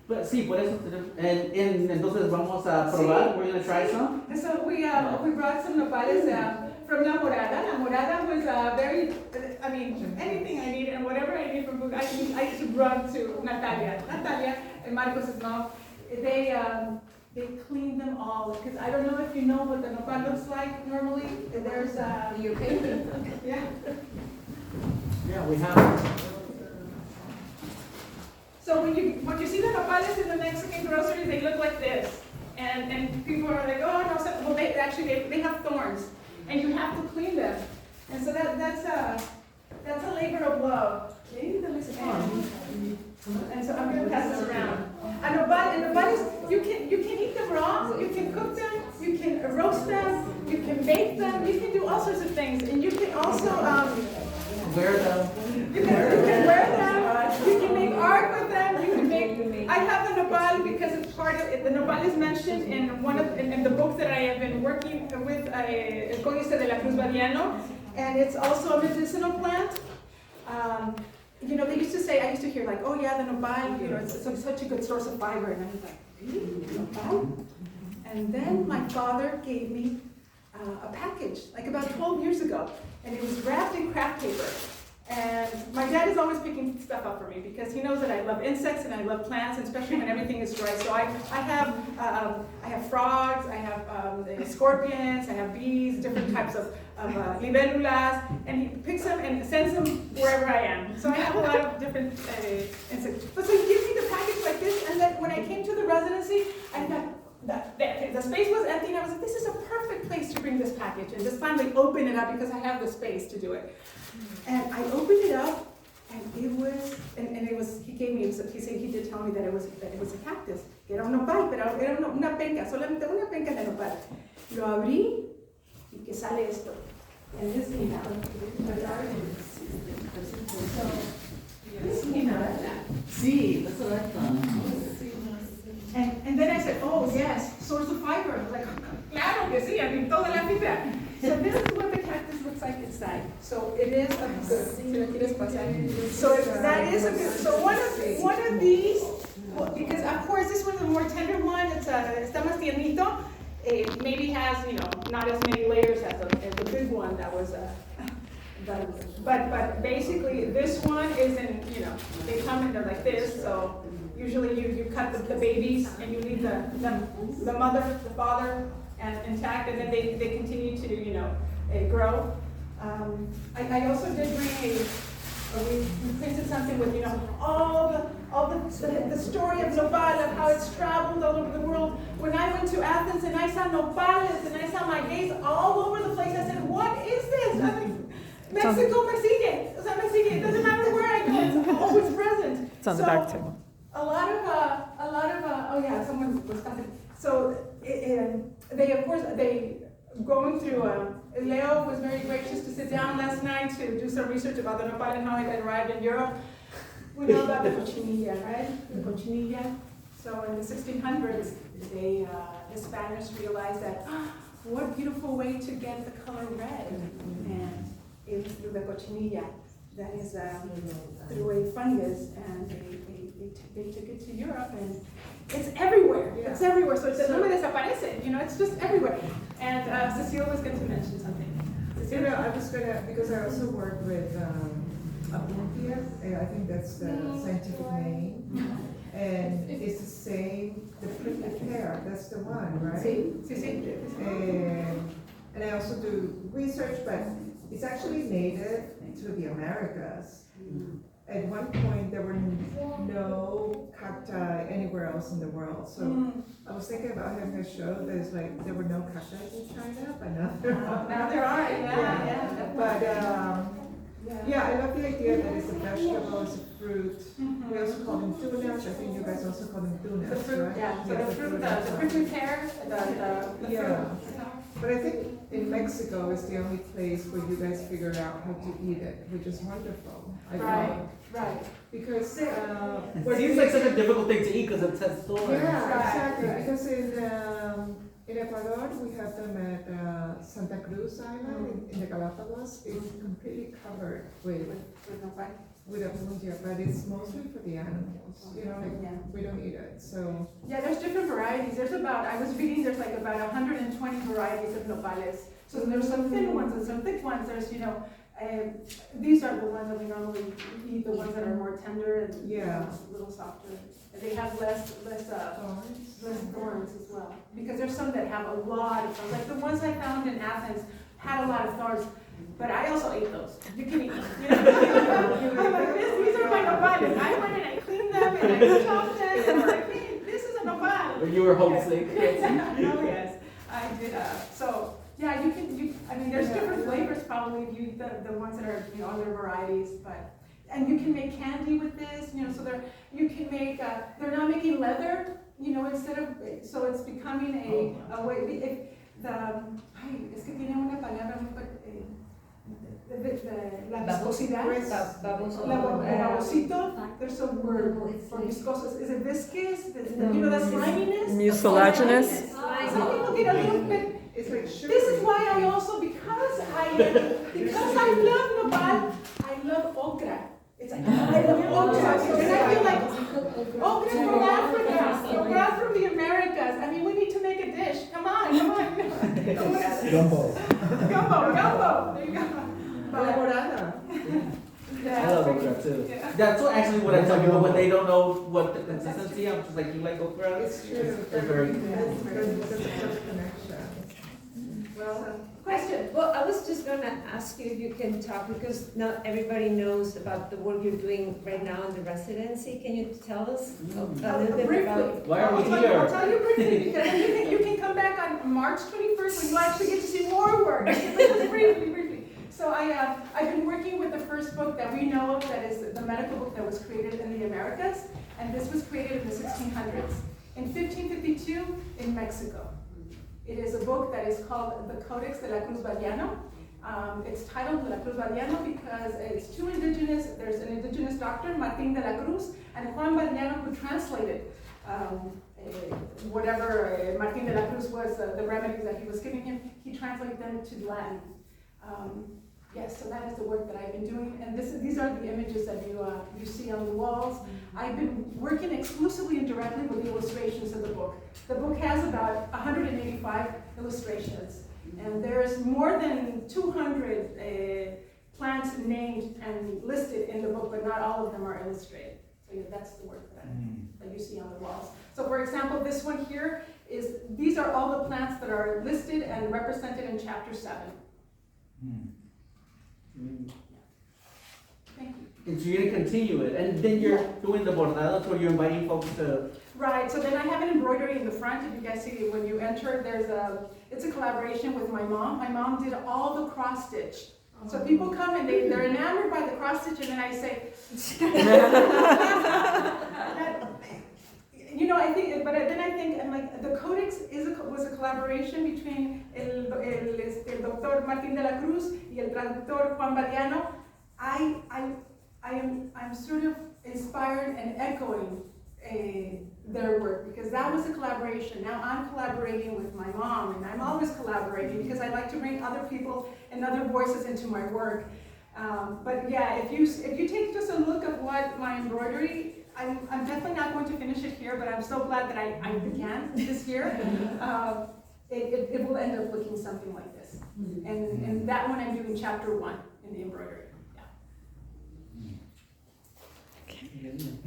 But sí, por eso. Entonces vamos a probar. Sí. We're going to try some. So we brought some nopales from La Morada. La Morada was anything I need and whatever I need from food, I used to run to Natalia and Marco's mom. They clean them all, because I don't know if you know what the nopal looks like normally. There's your painting. Yeah. Yeah, we have. So when you see the nopales in the Mexican groceries, they look like this, and people are like, oh no, well they have thorns, and you have to clean them, and so that's a labor of love. And so I'm going to pass this around. And nopales, you can eat them raw, you can cook them, you can roast them, you can bake them, you can do all sorts of things, and you can also Wear them. You can wear them. You can make art with them. You can make. I have the nopal because it's part of it. The nopal is mentioned in in the book that I have been working with, El Códice de la Cruz Variano, and it's also a medicinal plant. They used to say, I used to hear like, oh yeah, the nopal, it's such a good source of fiber, and I was like, really, nopal? And then my father gave me a package, like about 12 years ago, and it was wrapped in craft paper. And my dad is always picking stuff up for me because he knows that I love insects and I love plants, especially when everything is dry. So I have frogs, I have scorpions, I have bees, different types of libellulas, and he picks them and sends them wherever I am. So I have a lot of different insects. But so he gives me the package like this, and then when I came to the residency, I thought, the space was empty, and I was like, this is a perfect place to bring this package and just finally open it up because I have the space to do it. And I opened it up, and it was, he gave me, he said he did tell me that it was a cactus. Era un nopal, pero era una penca, solamente una penca de nopal. Lo abrí, y que sale esto. And this came out. This came out. Sí, that's what I thought. And then I said, oh yes, source of fiber. I was like, claro que sí, toda la fibra. So this is what the cactus looks like inside. So it is a good. So that is a good. So one of these, because of course this one's a more tender one. Está más tiernito. It maybe has not as many layers as the big one that was. But basically this one is they come in there like this. So usually you cut the babies and you leave the mother, the father, intact, and then they continue to grow. I also did bring we printed something with all the story of nopal, of how it's traveled all over the world. When I went to Athens and I saw nopales and I saw magueyes all over the place, I said, what is this? I mean, Mexico me sigue. It doesn't matter where I go, it's always present. It's on the back table. A lot of oh yeah, someone was talking. So they going through. Leo was very gracious to sit down last night to do some research about the nopal and how it had arrived in Europe. We know about the cochinilla, right? The cochinilla. So in the 1600s, the Spaniards realized that what beautiful way to get the color red, and it was through the cochinilla. That is through a fungus, and they they took it to Europe, and it's everywhere. Yeah. It's everywhere. So no me desaparece. It's just everywhere. And Cecile was going to mention something. I was gonna, because I also work with Apuntia, I think that's the scientific name. And it's the same, the prickly pear, that's the one, right? Sí. And I also do research, but it's actually native to the Americas. At one point, there were no cacti anywhere else in the world. So I was thinking about having a show that's like, there were no cacti in China, but now there are. Now there are, yeah. But, yeah, I love the idea that it's a vegetable, it's a fruit. We also call them tunas. I think you guys also call them tunas, The fruit, right? yeah. So the fruit, the prickly pear, the Yeah. fruit. But I think in Mexico is the only place where you guys figured out how to eat it, which is wonderful. I thought. Right. Because, It seems like such a difficult thing to eat because it says thorns. yeah, exactly. Because in Ecuador, we have them at Santa Cruz Island in the Galapagos. It's completely covered with a punja, but it's mostly for the animals. We don't eat it. So Yeah, there's different varieties. I was reading, there's like about 120 varieties of nopales. So there's some thin ones and some thick ones. There's, these are the ones that we normally eat, the ones that are more tender and Yeah. a little softer. And they have less thorns as well. Because there's some that have a lot of thorns. Like the ones I found in Athens had a lot of thorns. But I also ate those. You can eat them. I'm like, these are my nopales. I went and I cleaned them and I chopped them. And I'm like, hey, this is a nopal. When you were homesick. Yes, I did. So yeah, there's different flavors probably if you eat the ones that are other varieties, and you can make candy with this. You can make. They're not making leather. Instead of, so it's becoming a way. Es que tiene una palabra muy la viscosidad. Babosito. There's a word for viscosas. Is it viscous? The sliminess? Mucilaginous? Some people get a little bit. it's like sugar. This is why I also, because I love nopal, I love okra. It's like, I love okra. And I feel like, okra from Africa, okra from the Americas. We need to make a dish. Come on. Gumbo. Gumbo. There you go. Morada. I love okra too. Yeah. That's actually what I tell people when they don't know what the consistency. I'm just like, you like okra? It's true. They're very. There's a close connection. Well, question. Well, I was just gonna ask you if you can talk, because not everybody knows about the work you're doing right now in the residency. Can you tell us a little bit Briefly. about? Why are we I'll here? tell you briefly, because you can come back on March 21st when you actually get to see more work. Just briefly. So I've been working with the first book that we know of, that is the medical book that was created in the Americas, and this was created in the 1600s. In 1552, in Mexico. It is a book that is called the Codex de la Cruz Vallano. It's titled de la Cruz Vallano because it's there's an indigenous doctor, Martín de la Cruz, and Juan Vallano, who translated whatever Martín de la Cruz was, the remedies that he was giving him, he translated them to Latin. Yes, so that is the work that I've been doing, and these are the images that you see on the walls. I've been working exclusively and directly with the illustrations of the book. The book has about 185 illustrations, and there's more than 200 plants named and listed in the book, but not all of them are illustrated. So yeah, that's the work that you see on the walls. So for example, this one here these are all the plants that are listed and represented in chapter 7. Thank you. And so you're going to continue it, and then you're doing the bordados where you're inviting folks to. Right, so then I have an embroidery in the front. If you guys see when you enter, it's a collaboration with my mom. My mom did all the cross stitch. So people come and they're enamored by the cross stitch, and then I say, I think, I'm like, the Codex was a collaboration between el doctor Martín de la Cruz y el traductor Juan Vallano. I'm sort of inspired and echoing their work, because that was a collaboration. Now I'm collaborating with my mom, and I'm always collaborating because I like to bring other people and other voices into my work. But yeah, if you take just a look at what my embroidery, I'm definitely not going to finish it here, but I'm so glad that I began this year. It will end up looking something like this. And that one I'm doing chapter 1 in the embroidery.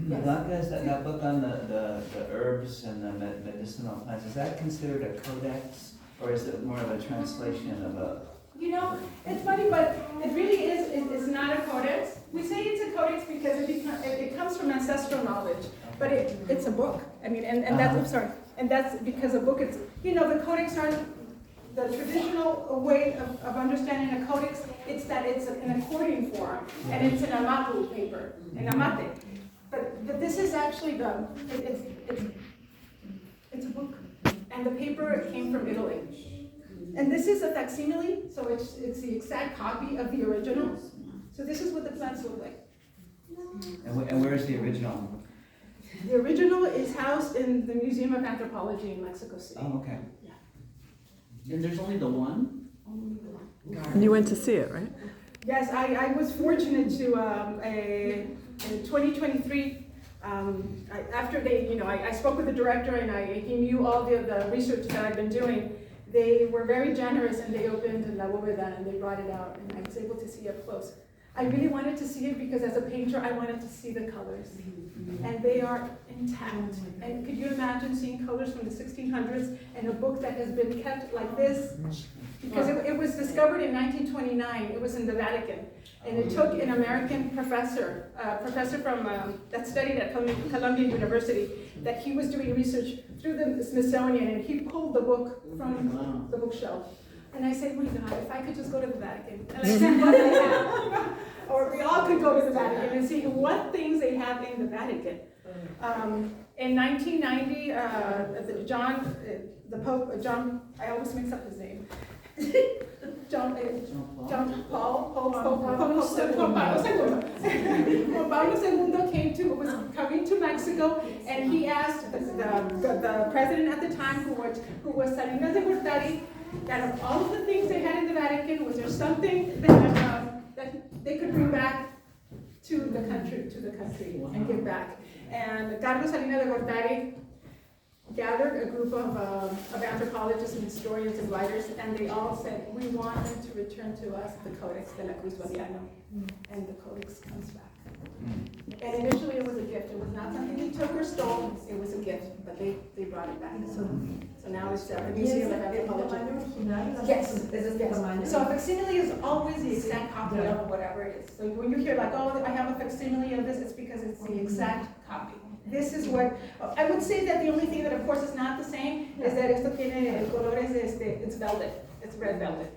Blanka, is that book on the herbs and the medicinal plants, is that considered a codex? Or is it more of a translation of a? You know, it's funny, but it really is, it's not a codex. We say it's a codex because it comes from ancestral knowledge, but it's a book. I mean, and that's, I'm sorry, and that's because a book, it's, you know, the codex are the traditional way of understanding a codex. It's that it's an accordion form, and it's an amatu paper, an amate. But this is actually it's a book, and the paper came from Italy. And this is a facsimile, so it's the exact copy of the original. So this is what the plants look like. And where is the original? The original is housed in the Museum of Anthropology in Mexico City. Oh, okay. And there's only the one? Only the one. And you went to see it, right? Yes, I was fortunate to, in 2023, after they, you know, I spoke with the director and he knew all the research that I've been doing. They were very generous and they opened La Bóveda and they brought it out and I was able to see it up close. I really wanted to see it because as a painter, I wanted to see the colors. And they are intact. And could you imagine seeing colors from the 1600s in a book that has been kept like this? Because it was discovered in 1929. It was in the Vatican. And it took an American professor from that studied at Columbia University, that he was doing research through the Smithsonian, and he pulled the book from the bookshelf. And I said, oh my God, if I could just go to the Vatican and I see what they have. Or we all could go to the Vatican and see what things they have in the Vatican. In 1990, the Pope, John, I always mix up his name. John Paul II was coming to Mexico, and he asked the president at the time, who was Salinas de Gortari, that of all of the things they had in the Vatican, was there something that they could bring back to the country and give back? And Carlos Salinas de Gortari gathered a group of anthropologists and historians and writers, and they all said, we want them to return to us the Codex de la Cruz Guadiana. And the Codex comes back. And initially it was a gift. It was not something they took or stole. It was a gift, but they brought it back. So now it's the Museum of Anthropology. Yes. So a facsimile is always the exact copy of whatever it is. So when you hear like, oh, I have a facsimile of this, it's because it's the exact copy. This is what, I would say that the only thing that of course is not the same is that esto tiene el colores, it's velvet, it's red velvet.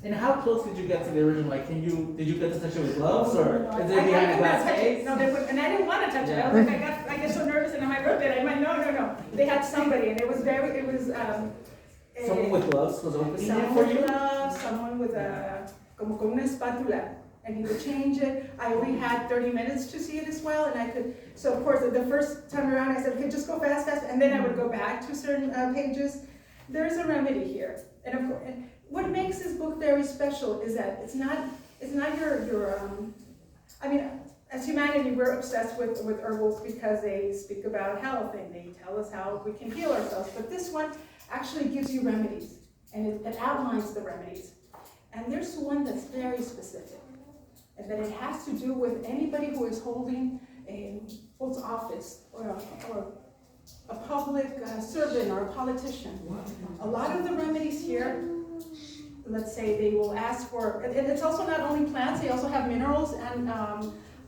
And how close did you get to the original? Like, did you get to touch it with gloves, or is it I behind a could glass not touch case? it. No, and I didn't want to touch it. I was like, I get so nervous and I wrote it. I went, no. They had somebody, and it was Someone with gloves was opening it someone for with you? gloves, someone with como con una espátula. And he would change it. I only had 30 minutes to see it as well, and I could, so of course, the first time around I said, okay, just go fast, and then I would go back to certain pages. There's a remedy here. And of course, and what makes this book very special is that it's not your I mean, as humanity, we're obsessed with herbals because they speak about health and they tell us how we can heal ourselves. But this one actually gives you remedies, and it outlines the remedies. And there's one that's very specific, and that it has to do with anybody who is holds office or a public servant or a politician. A lot of the remedies here, let's say they will ask for, and it's also not only plants, they also have minerals, and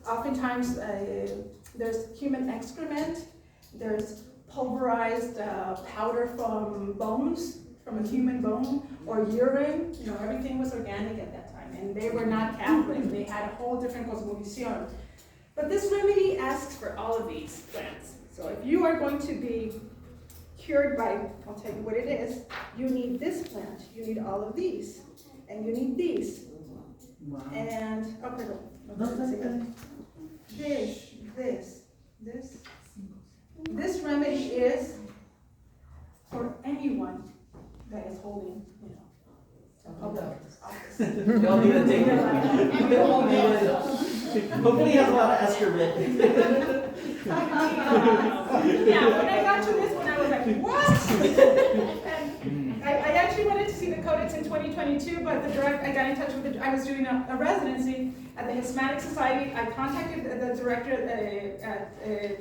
oftentimes there's human excrement, there's pulverized powder from bones, from a human bone, or urine. You know, everything was organic at that time, and they were not Catholic. They had a whole different cosmovision. But this remedy asks for all of these plants. So if you are going to be cured by, I'll tell you what it is, you need this plant, you need all of these, and you need these. Wow. And, oh, pardon. This remedy is for anyone that is holding, you know, a public office. Y'all need to take it. Hopefully he has a lot of escargot. Yeah, when I got to this one, I was like, what? And I actually wanted to see the codex in 2022, but I got in touch with I was doing a residency at the Hispanic Society. I contacted the director at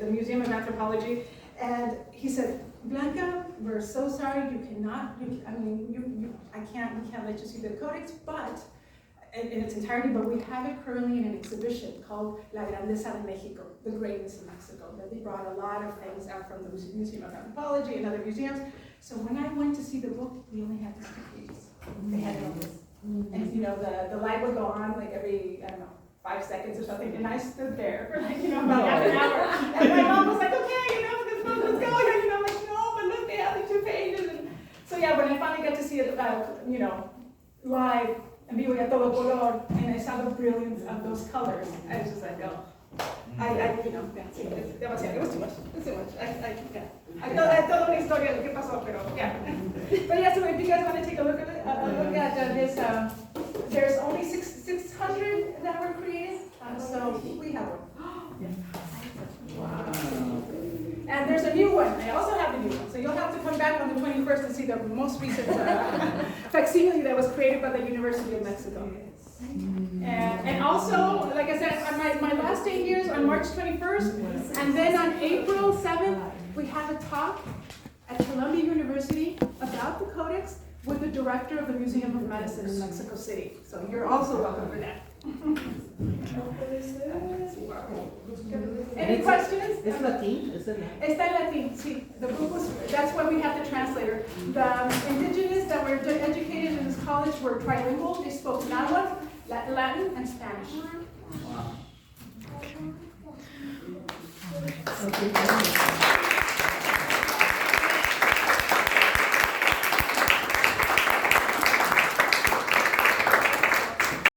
the Museum of Anthropology, and he said, Blanka, we're so sorry, we can't let you see the codex, but in its entirety, but we have it currently in an exhibition called La Grandeza de México, the greatness of Mexico, that they brought a lot of things out from the Museum of Anthropology and other museums. So when I went to see the book, we only had these 2 pages. They had it on this. And the light would go on like every, 5 seconds or something, and I stood there for about half an hour. And my mom was like, okay, this book was going, and I'm like, no, but look, they have the 2 pages. And so yeah, when I finally got to see it, live, en vivo y a todo color, and I saw the brilliance of those colors, I was just like, oh, it was too much, I told una historia de lo que pasó, pero yeah. But yeah, so if you guys want to take a look at this, there's only 600 that were created, so we have one. Wow. And there's a new one. I also have the new one. So you'll have to come back on the 21st to see the most recent facsimile that was created by the University of Mexico. And also, like I said, on my last 8 years on March 21st, and then on April 7th, we have a talk at Columbia University about the Codex with the director of the Museum of Medicine in Mexico City. So you're also welcome for that. Any questions? It's Latin? Is it? Está en Latin, sí. The book was, that's why we have the translator. The indigenous that were educated in this college were trilingual. They spoke Nahuatl, Latin, and Spanish. Wow. Okay.